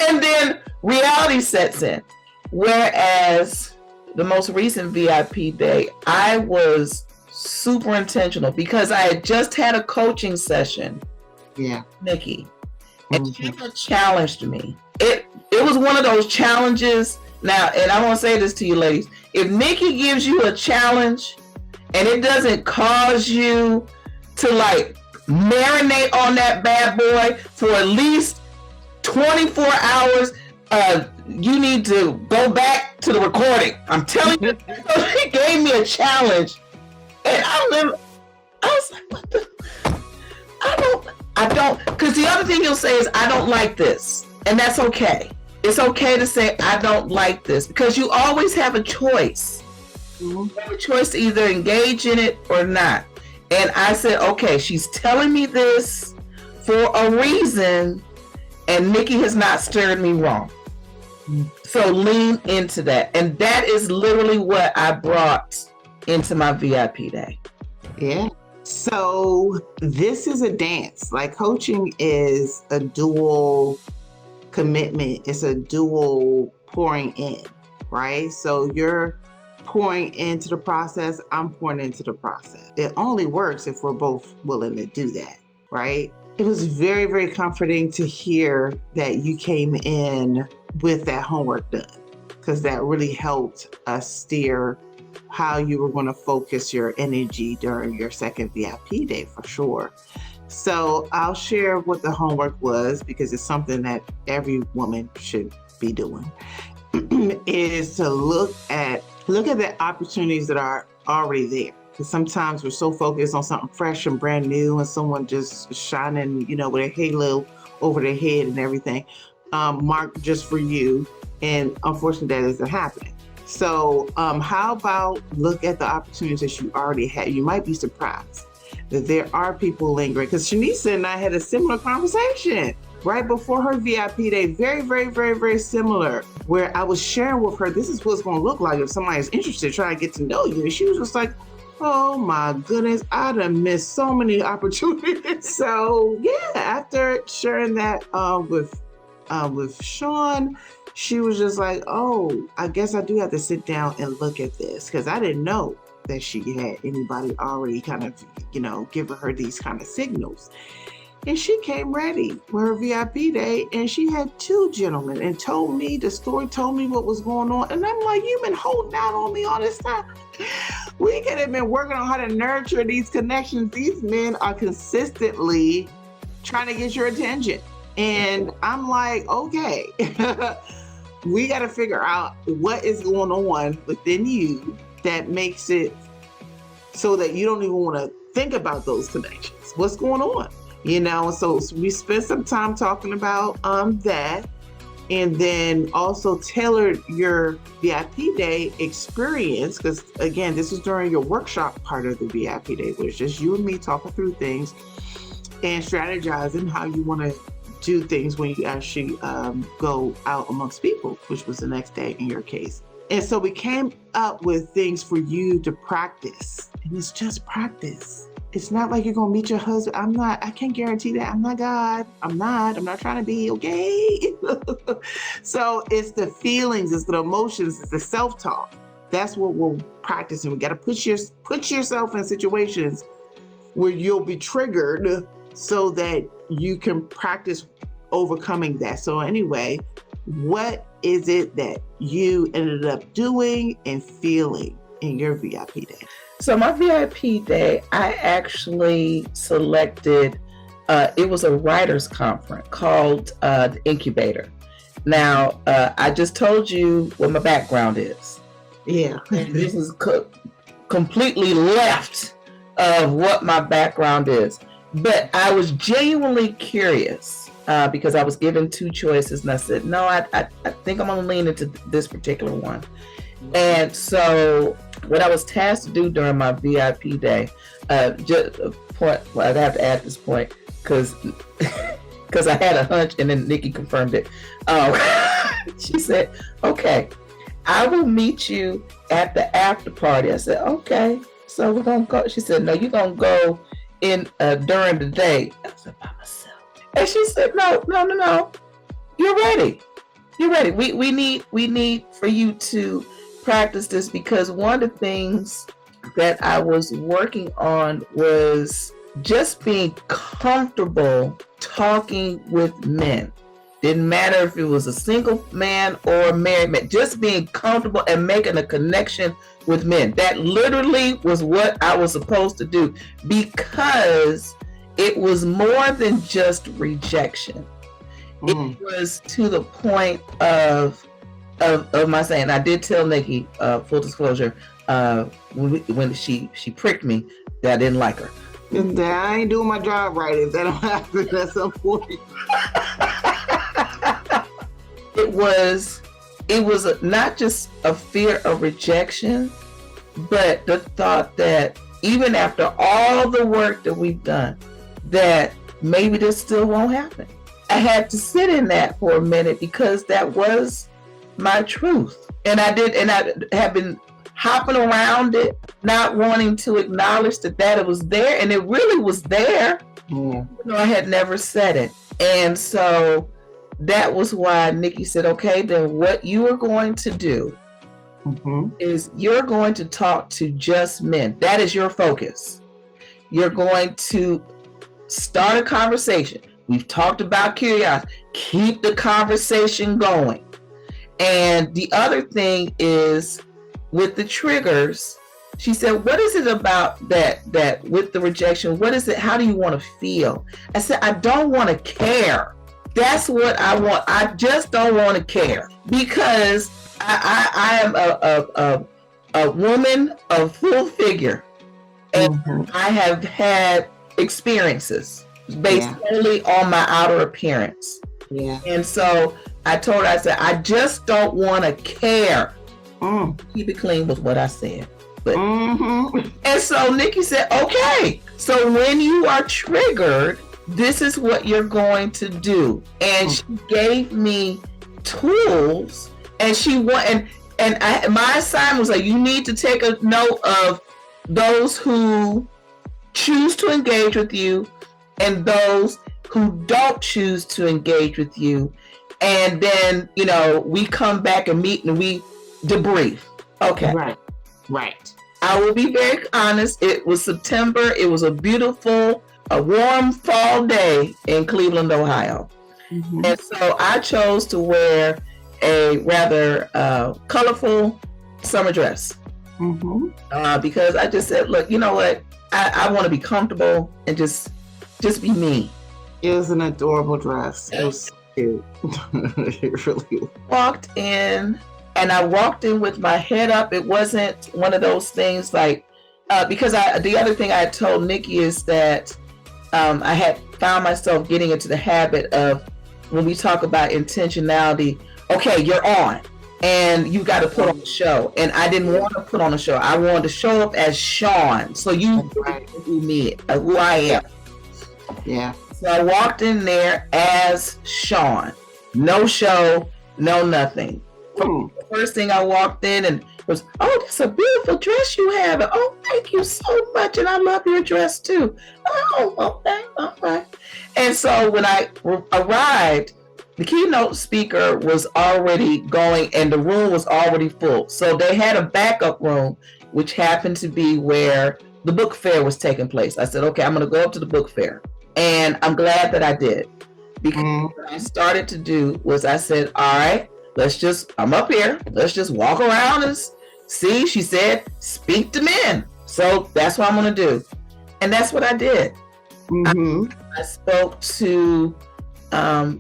And then reality sets in. Whereas the most recent VIP day, I was super intentional because I had just had a coaching session. Yeah, Nikki, and she challenged me. It was one of those challenges. Now, and I want to say this to you, ladies: if Nikki gives you a challenge and it doesn't cause you to like marinate on that bad boy for at least 24 hours, you need to go back to the recording. I'm telling you. So she gave me a challenge, and I was like, what the? I don't, because the other thing you'll say is, I don't like this. And that's okay. It's okay to say, I don't like this, because you always have a choice. You have a choice to either engage in it or not. And I said, okay, she's telling me this for a reason, and Nikki has not steered me wrong. So lean into that. And that is literally what I brought into my VIP day. Yeah. So this is a dance. Like coaching is a dual commitment. It's a dual pouring in, right? So you're pouring into the process. I'm pouring into the process. It only works if we're both willing to do that, right? It was very, very comforting to hear that you came in with that homework done, because that really helped us steer how you were going to focus your energy during your second VIP day for sure. So I'll share what the homework was, because it's something that every woman should be doing. Is to look at the opportunities that are already there. Because sometimes we're so focused on something fresh and brand new, and someone just shining, with a halo over their head and everything, marked just for you. And unfortunately, that isn't happening. So how about look at the opportunities that you already had? You might be surprised that there are people lingering. Because Shauneisa and I had a similar conversation right before her VIP day, very, very, very, very similar, where I was sharing with her, this is what it's going to look like if somebody's interested, trying to get to know you. And she was just like, oh my goodness, I'd have missed so many opportunities. So yeah, after sharing that with Shawn, she was just like, oh, I guess I do have to sit down and look at this, because I didn't know that she had anybody already kind of, giving her these kind of signals. And she came ready for her VIP day, and she had two gentlemen and told me what was going on. And I'm like, you've been holding out on me all this time. We could have been working on how to nurture these connections. These men are consistently trying to get your attention. And I'm like, okay, we got to figure out what is going on within you that makes it so that you don't even want to think about those connections. What's going on? So we spent some time talking about that, and then also tailored your VIP day experience, because again, this is during your workshop part of the VIP day, where it's just you and me talking through things and strategizing how you want to do things when you actually go out amongst people, which was the next day in your case. And so we came up with things for you to practice, and it's just practice. It's not like you're going to meet your husband. I can't guarantee that. I'm not God. I'm not trying to be, okay? So it's the feelings, it's the emotions, it's the self-talk. That's what we're practicing. We got to put yourself in situations where you'll be triggered so that you can practice overcoming that. So anyway, what is it that you ended up doing and feeling in your VIP day? So my VIP day, I actually selected, it was a writer's conference called the Incubator. Now, I just told you what my background is. Yeah. And this is completely left of what my background is. But I was genuinely curious because I was given two choices, and I said, no, I think I'm going to lean into this particular one. And so what I was tasked to do during my VIP day, just a point, well, I have to add this point because I had a hunch, and then Nikki confirmed it. She said, okay, I will meet you at the after party. I said, okay, so we're going to go. She said, no, you're going to go in during the day. I said, by myself. And she said, no, you're ready. We need for you to practice this, because one of the things that I was working on was just being comfortable talking with men. Didn't matter if it was a single man or a married man, just being comfortable and making a connection with men. That literally was what I was supposed to do, because it was more than just rejection. It was to the point of my saying. I did tell Nikki, full disclosure, when she pricked me, that I didn't like her. That I ain't doing my job right if that don't happen at some point. It was not just a fear of rejection, but the thought that even after all the work that we've done, that maybe this still won't happen. I had to sit in that for a minute, because that was my truth. And I have been hopping around it, not wanting to acknowledge that it was there, and it really was there. Yeah. I had never said it. And so that was why Nikki said, okay, then what you are going to do is you're going to talk to just men. That is your focus. You're going to start a conversation. We've talked about curiosity. Keep the conversation going. And the other thing is with the triggers, she said, what is it about that with the rejection? What is it? How do you want to feel? I said, I don't want to care. That's what I want. I just don't want to care because I am a woman of full figure. And I have had experiences based only on my outer appearance. Yeah. And so I told her, I said, I just don't want to care. Keep it clean was what I said. But, and so Nikki said, okay, so when you are triggered, this is what you're going to do. And she gave me tools, and my assignment was like, you need to take a note of those who choose to engage with you and those who don't choose to engage with you. And then, we come back and meet and we debrief. Okay. Right. I will be very honest. It was September. It was a warm fall day in Cleveland, Ohio. And so I chose to wear a rather colorful summer dress because I just said, look, you know what? I want to be comfortable and just be me. It was an adorable dress. It was so cute. It really was. Walked in, and I walked in with my head up. It wasn't one of those things like, because the other thing I told Nikki is that I had found myself getting into the habit of, when we talk about intentionality, okay, you're on and you got to put on a show. And I didn't want to put on a show. I wanted to show up as Shawn. So you know who I am. Yeah. So I walked in there as Shawn. No show, no nothing. The first thing I walked in and was, oh, that's a beautiful dress you have. And, oh, thank you so much. And I love your dress too. Oh, okay, all right. And so when I arrived, the keynote speaker was already going and the room was already full. So they had a backup room, which happened to be where the book fair was taking place. I said, okay, I'm going to go up to the book fair. And I'm glad that I did. Because what I started to do was I said, all right, I'm up here. Let's just walk around and see. She said, speak to men. So that's what I'm going to do. And that's what I did. I spoke to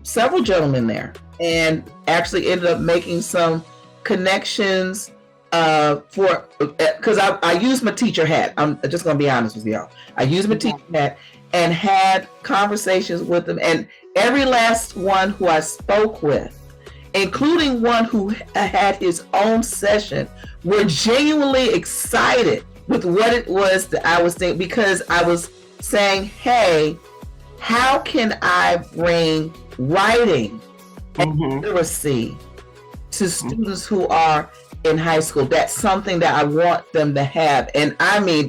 several gentlemen there and actually ended up making some connections because I used my teacher hat. I'm just going to be honest with y'all. I used my teacher hat and had conversations with them. And every last one who I spoke with, including one who had his own session, were genuinely excited with what it was that I was thinking, because I was saying, hey, how can I bring writing and literacy to students who are in high school? That's something that I want them to have. And I mean,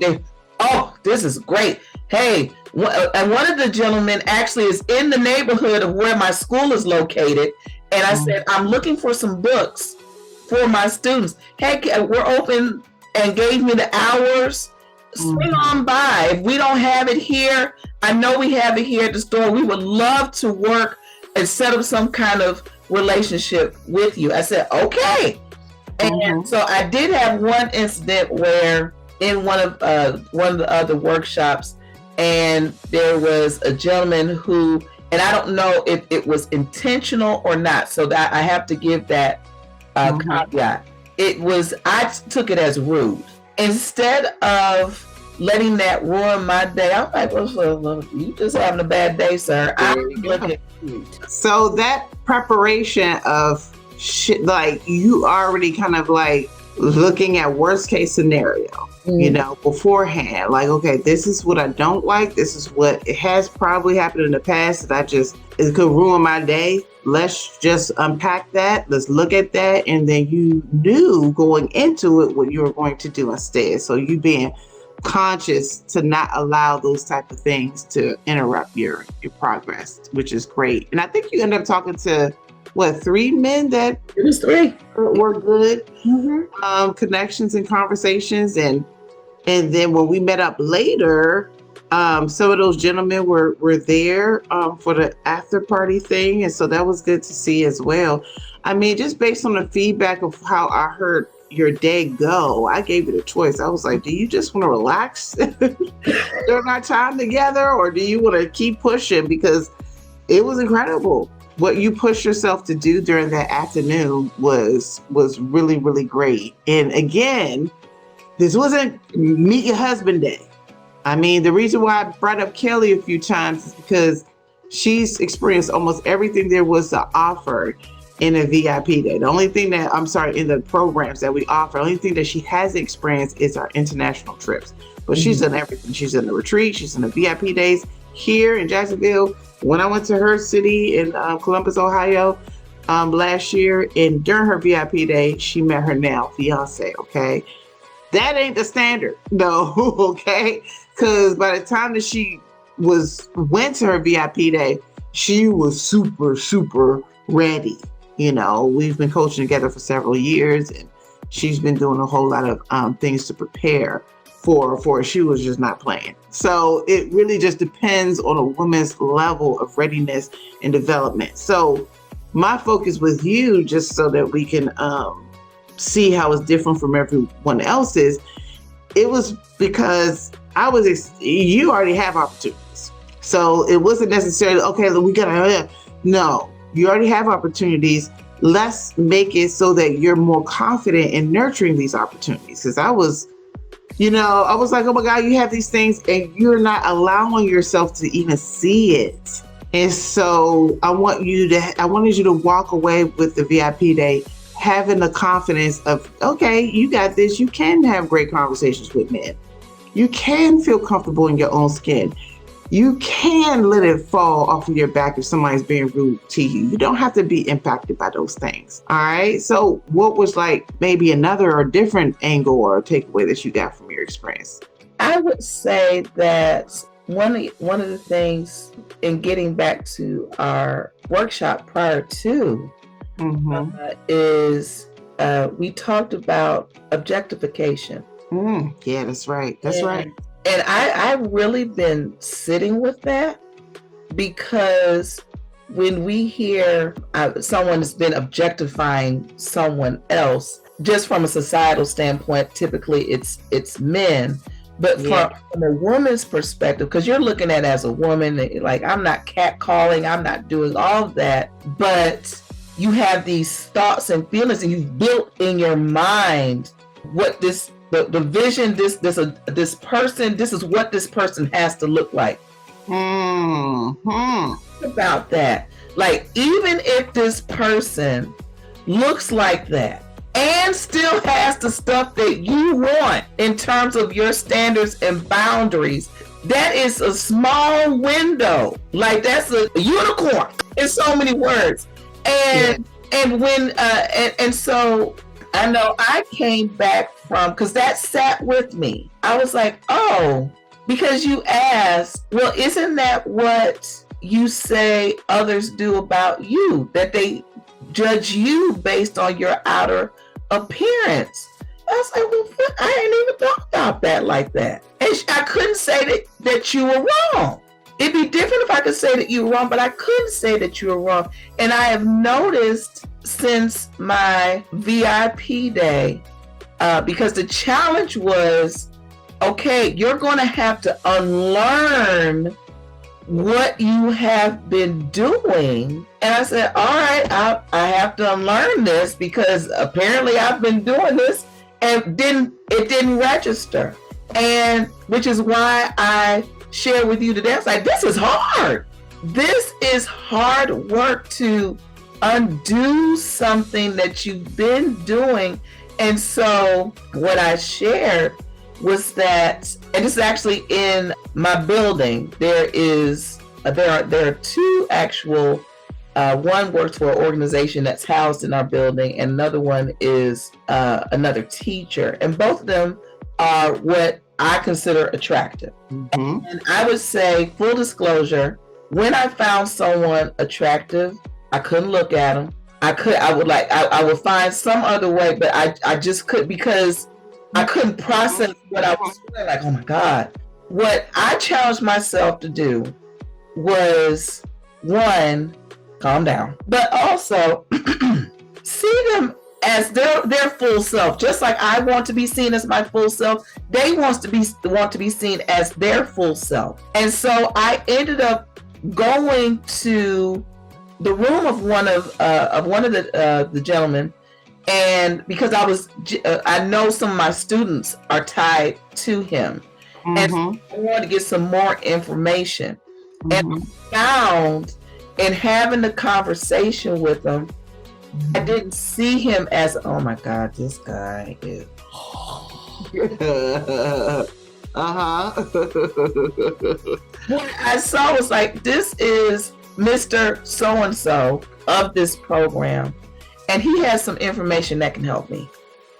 this is great. Hey, and one of the gentlemen actually is in the neighborhood of where my school is located. And I said, I'm looking for some books for my students. Hey, we're open, and gave me the hours. Swing on by. If we don't have it here, I know we have it here at the store. We would love to work and set up some kind of relationship with you. I said, okay. And so I did have one incident where in one of the other workshops, and there was a gentleman who, and I don't know if it was intentional or not, so that I have to give that caveat. I took it as rude. Instead of letting that ruin my day, I'm like, well, you just having a bad day, sir. So that preparation of shit, like you already kind of like looking at worst case scenario, beforehand. Like, okay, this is what I don't like. This is what it has probably happened in the past that it could ruin my day. Let's just unpack that. Let's look at that. And then you knew going into it what you were going to do instead. So you being conscious to not allow those type of things to interrupt your progress, which is great. And I think you end up talking to 3 men that it was 3 were good connections and conversations, and then when we met up later, some of those gentlemen were there for the after party thing, and so that was good to see as well. I mean, just based on the feedback of how I heard your day go, I gave it a choice. I was like, do you just want to relax during our time together, or do you want to keep pushing? Because it was incredible. What you pushed yourself to do during that afternoon was really, really great. And again, this wasn't meet your husband day. I mean, the reason why I brought up Kelly a few times is because she's experienced almost everything there was to offer in a VIP day. The only thing that, in the programs that we offer, the only thing that she hasn't experienced is our international trips. But she's done everything. She's in the retreat, she's in the VIP days here in Jacksonville. When I went to her city in Columbus, Ohio, last year, and during her VIP day, she met her now fiance, okay? That ain't the standard, no, okay? Because by the time that she went to her VIP day, she was super, super ready. We've been coaching together for several years, and she's been doing a whole lot of things to prepare for she was just not playing. So it really just depends on a woman's level of readiness and development. So my focus with you, just so that we can see how it's different from everyone else's, it was because you already have opportunities. So it wasn't necessarily, okay, we gotta, no, you already have opportunities. Let's make it so that you're more confident in nurturing these opportunities. Because I was like, oh my God, you have these things and you're not allowing yourself to even see it. And so I wanted you to walk away with the VIP day having the confidence of, okay, you got this. You can have great conversations with men. You can feel comfortable in your own skin. You can let it fall off of your back if somebody's being rude to you. You don't have to be impacted by those things. All right. So what was like maybe another or different angle or takeaway that you got from your experience? I would say that one of the things in getting back to our workshop prior to is we talked about objectification. Yeah, that's right. That's right. And I've really been sitting with that, because when we hear someone has been objectifying someone else, just from a societal standpoint, typically it's men. But from a woman's perspective, because you're looking at it as a woman, like, I'm not catcalling, I'm not doing all of that, but you have these thoughts and feelings, and you've built in your mind what the vision, this person, this is what this person has to look like. About that. Like, even if this person looks like that and still has the stuff that you want in terms of your standards and boundaries, that is a small window. Like, that's a unicorn in so many words. And so I know I came back from, because that sat with me. I was like, oh, because you asked, well, isn't that what you say others do about you? That they judge you based on your outer appearance. I was like, well, I hadn't even thought about that like that. And I couldn't say that you were wrong. It'd be different if I could say that you were wrong, but I couldn't say that you were wrong. And I have noticed since my VIP day, because the challenge was, okay, you're going to have to unlearn what you have been doing. And I said, all right, I have to unlearn this, because apparently I've been doing this and it didn't register. And which is why I share with you today. I was like, this is hard. This is hard work to undo something that you've been doing. And so what I shared was that, and this is actually in my building, there are two actual, one works for an organization that's housed in our building, and another one is another teacher. And both of them are what I consider attractive. Mm-hmm. And I would say, full disclosure, when I found someone attractive, I couldn't look at them. I would find some other way, but I just couldn't, because I couldn't process what I was feeling like. Oh my God. What I challenged myself to do was, one, calm down, but also see them as their full self. Just like I want to be seen as my full self, they want to be seen as their full self. And so I ended up going to the room of one of the gentlemen, and because I know some of my students are tied to him, and so I wanted to get some more information. And found, in having the conversation with him, I didn't see him as, oh my God, this guy is. What I saw was like, this is Mr. So-and-so of this program, and he has some information that can help me.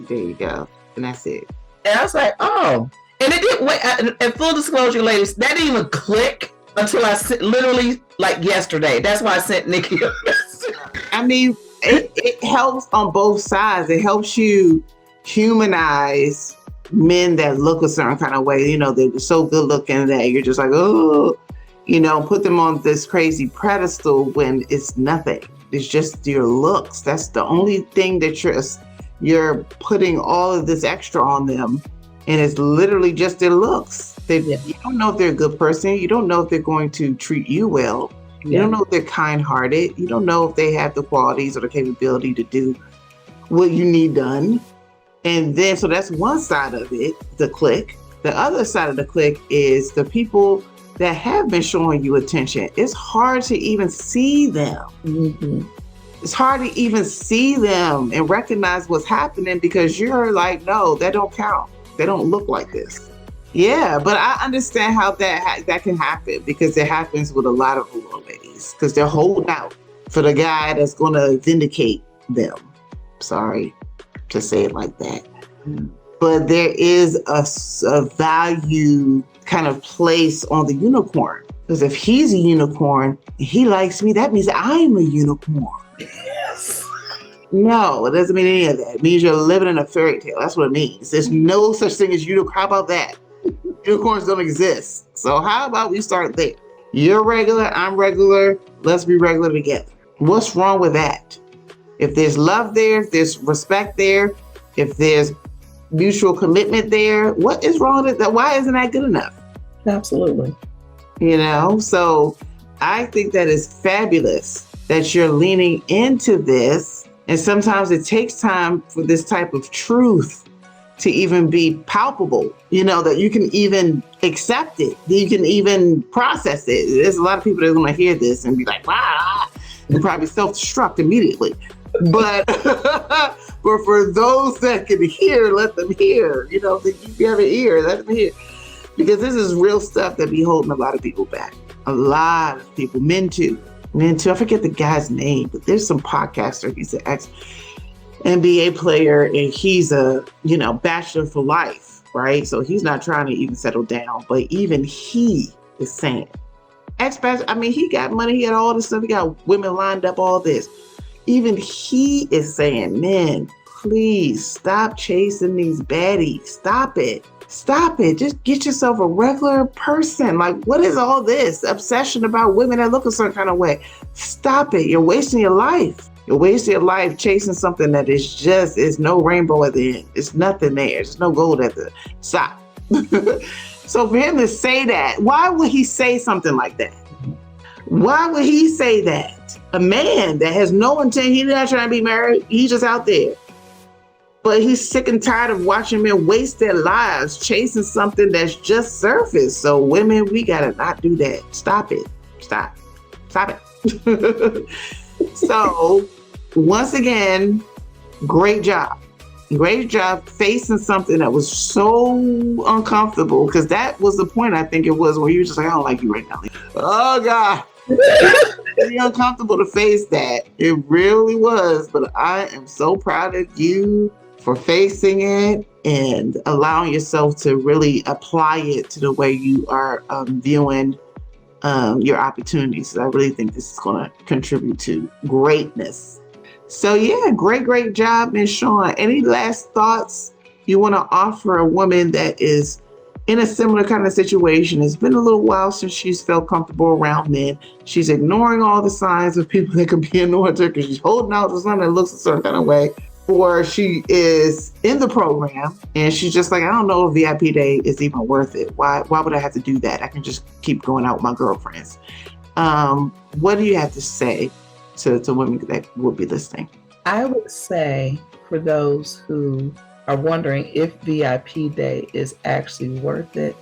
There you go. And that's it. And I was like, oh. And it didn't wait. And full disclosure, ladies, that didn't even click until I literally, like, yesterday. That's why I sent Nikki a message. I mean, it helps on both sides. It helps you humanize men that look a certain kind of way. You know, they're so good looking that you're just like, oh, you know, put them on this crazy pedestal when it's nothing. It's just your looks. That's the only thing that you're putting all of this extra on them. And it's literally just their looks. You don't know if they're a good person. You don't know if they're going to treat you well. You don't know if they're kind-hearted. You don't know if they have the qualities or the capability to do what you need done. And then, so that's one side of it, the click. The other side of the click is the people that have been showing you attention. It's hard to even see them. Mm-hmm. It's hard to even see them and recognize what's happening, because you're like, no, that don't count. They don't look like this. Yeah, but I understand how that can happen, because it happens with a lot of little ladies, because they're holding out for the guy that's going to vindicate them. Sorry to say it like that. But there is a value kind of place on the unicorn, because if he's a unicorn and he likes me, that means I'm a unicorn. Yes. No, it doesn't mean any of that. It means you're living in a fairy tale. That's what it means. There's no such thing as unicorn. How about that? Unicorns don't exist. So how about we start there? You're regular, I'm regular. Let's be regular together. What's wrong with that? If there's love there, if there's respect there, if there's mutual commitment there, what is wrong with that? Why isn't that good enough? Absolutely. You know, so I think that is fabulous that you're leaning into this. And sometimes it takes time for this type of truth to even be palpable, you know, that you can even accept it, that you can even process it. There's a lot of people that are going to hear this and be like, wow, and probably self-destruct immediately. But but for those that can hear, let them hear. You know, if you have an ear, let them hear. Because this is real stuff that be holding a lot of people back. A lot of people, men too. I forget the guy's name, but there's some podcaster. He's an ex-NBA player, and he's a, you know, bachelor for life, right? So he's not trying to even settle down. But even he is saying, I mean, he got money, he got all this stuff, he got women lined up, all this. Even he is saying, men, please stop chasing these baddies. Stop it. Stop it. Just get yourself a regular person. Like, what is all this obsession about women that look a certain kind of way? Stop it. You're wasting your life. You're wasting your life chasing something that is no rainbow at the end. It's nothing there. There's no gold at the stop. So for him to say that, why would he say something like that? Why would he say that? A man that has no intent, he's not trying to be married. He's just out there. But he's sick and tired of watching men waste their lives chasing something that's just surface. So women, we gotta not do that. Stop it. Stop it. So once again, great job. Great job facing something that was so uncomfortable, because that was the point, I think it was, where you were just like, I don't like you right now. Oh, God. Pretty uncomfortable to face that. It really was. But I am so proud of you for facing it and allowing yourself to really apply it to the way you are viewing your opportunities. I really think this is going to contribute to greatness. So yeah, great job, Ms. Shawn. Any last thoughts you want to offer a woman that is in a similar kind of situation? It's been a little while since she's felt comfortable around men. She's ignoring all the signs of people that could be annoying to her because she's holding out to something that looks a certain kind of way. Or she is in the program and she's just like, I don't know if VIP day is even worth it. Why would I have to do that? I can just keep going out with my girlfriends. What do you have to say to women that will be listening? I would say, for those who are wondering if VIP day is actually worth it,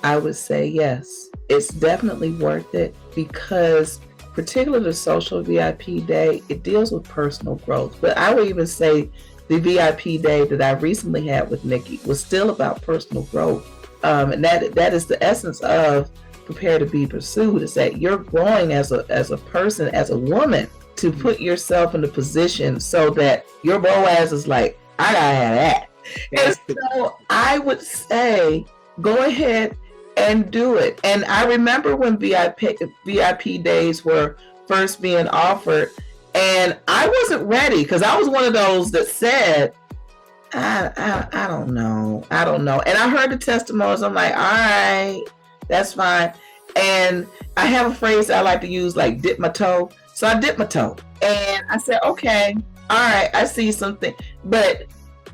I would say yes. It's definitely worth it, because particularly the social VIP day, it deals with personal growth. But I would even say the VIP day that I recently had with Nikki was still about personal growth. And that is the essence of Prepare to Be Pursued, is that you're growing as a person, as a woman, to put yourself in a position so that your Boaz is like, I gotta have that. And so I would say, go ahead and do it. And I remember when VIP days were first being offered, and I wasn't ready, because I was one of those that said, I don't know. And I heard the testimonies. I'm like, all right, that's fine. And I have a phrase I like to use, like dip my toe. So I dipped my toe and I said, okay, all right, I see something. But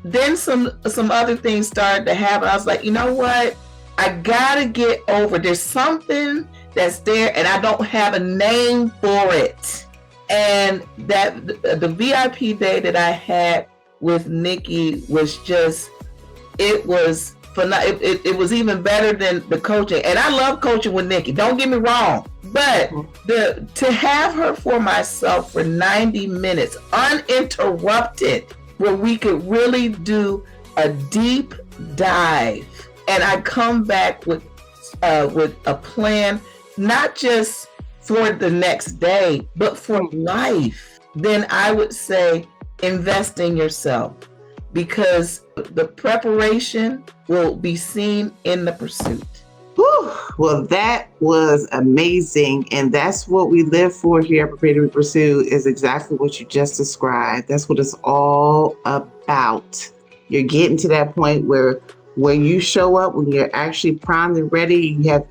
then some other things started to happen. I was like, you know what? I gotta get over. There's something that's there and I don't have a name for it. And that the VIP day that I had with Nikki was just, it was it was even better than the coaching. And I love coaching with Nikki, don't get me wrong. But to have her for myself for 90 minutes uninterrupted, where we could really do a deep dive, and I come back with a plan, not just for the next day, but for life, then I would say invest in yourself, because the preparation will be seen in the pursuit. Whew. Well, that was amazing. And that's what we live for here at Prepare to Be Pursued, is exactly what you just described. That's what it's all about. You're getting to that point where when you show up, when you're actually primed and ready, you have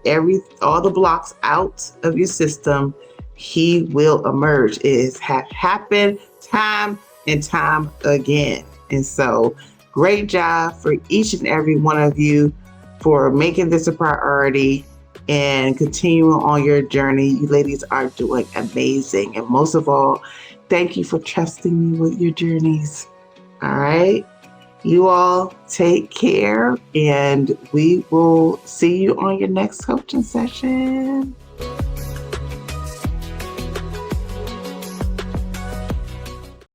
all the blocks out of your system, he will emerge. It has happened time and time again. And so great job for each and every one of you for making this a priority and continuing on your journey. You ladies are doing amazing. And most of all, thank you for trusting me with your journeys. All right. You all take care, and we will see you on your next coaching session.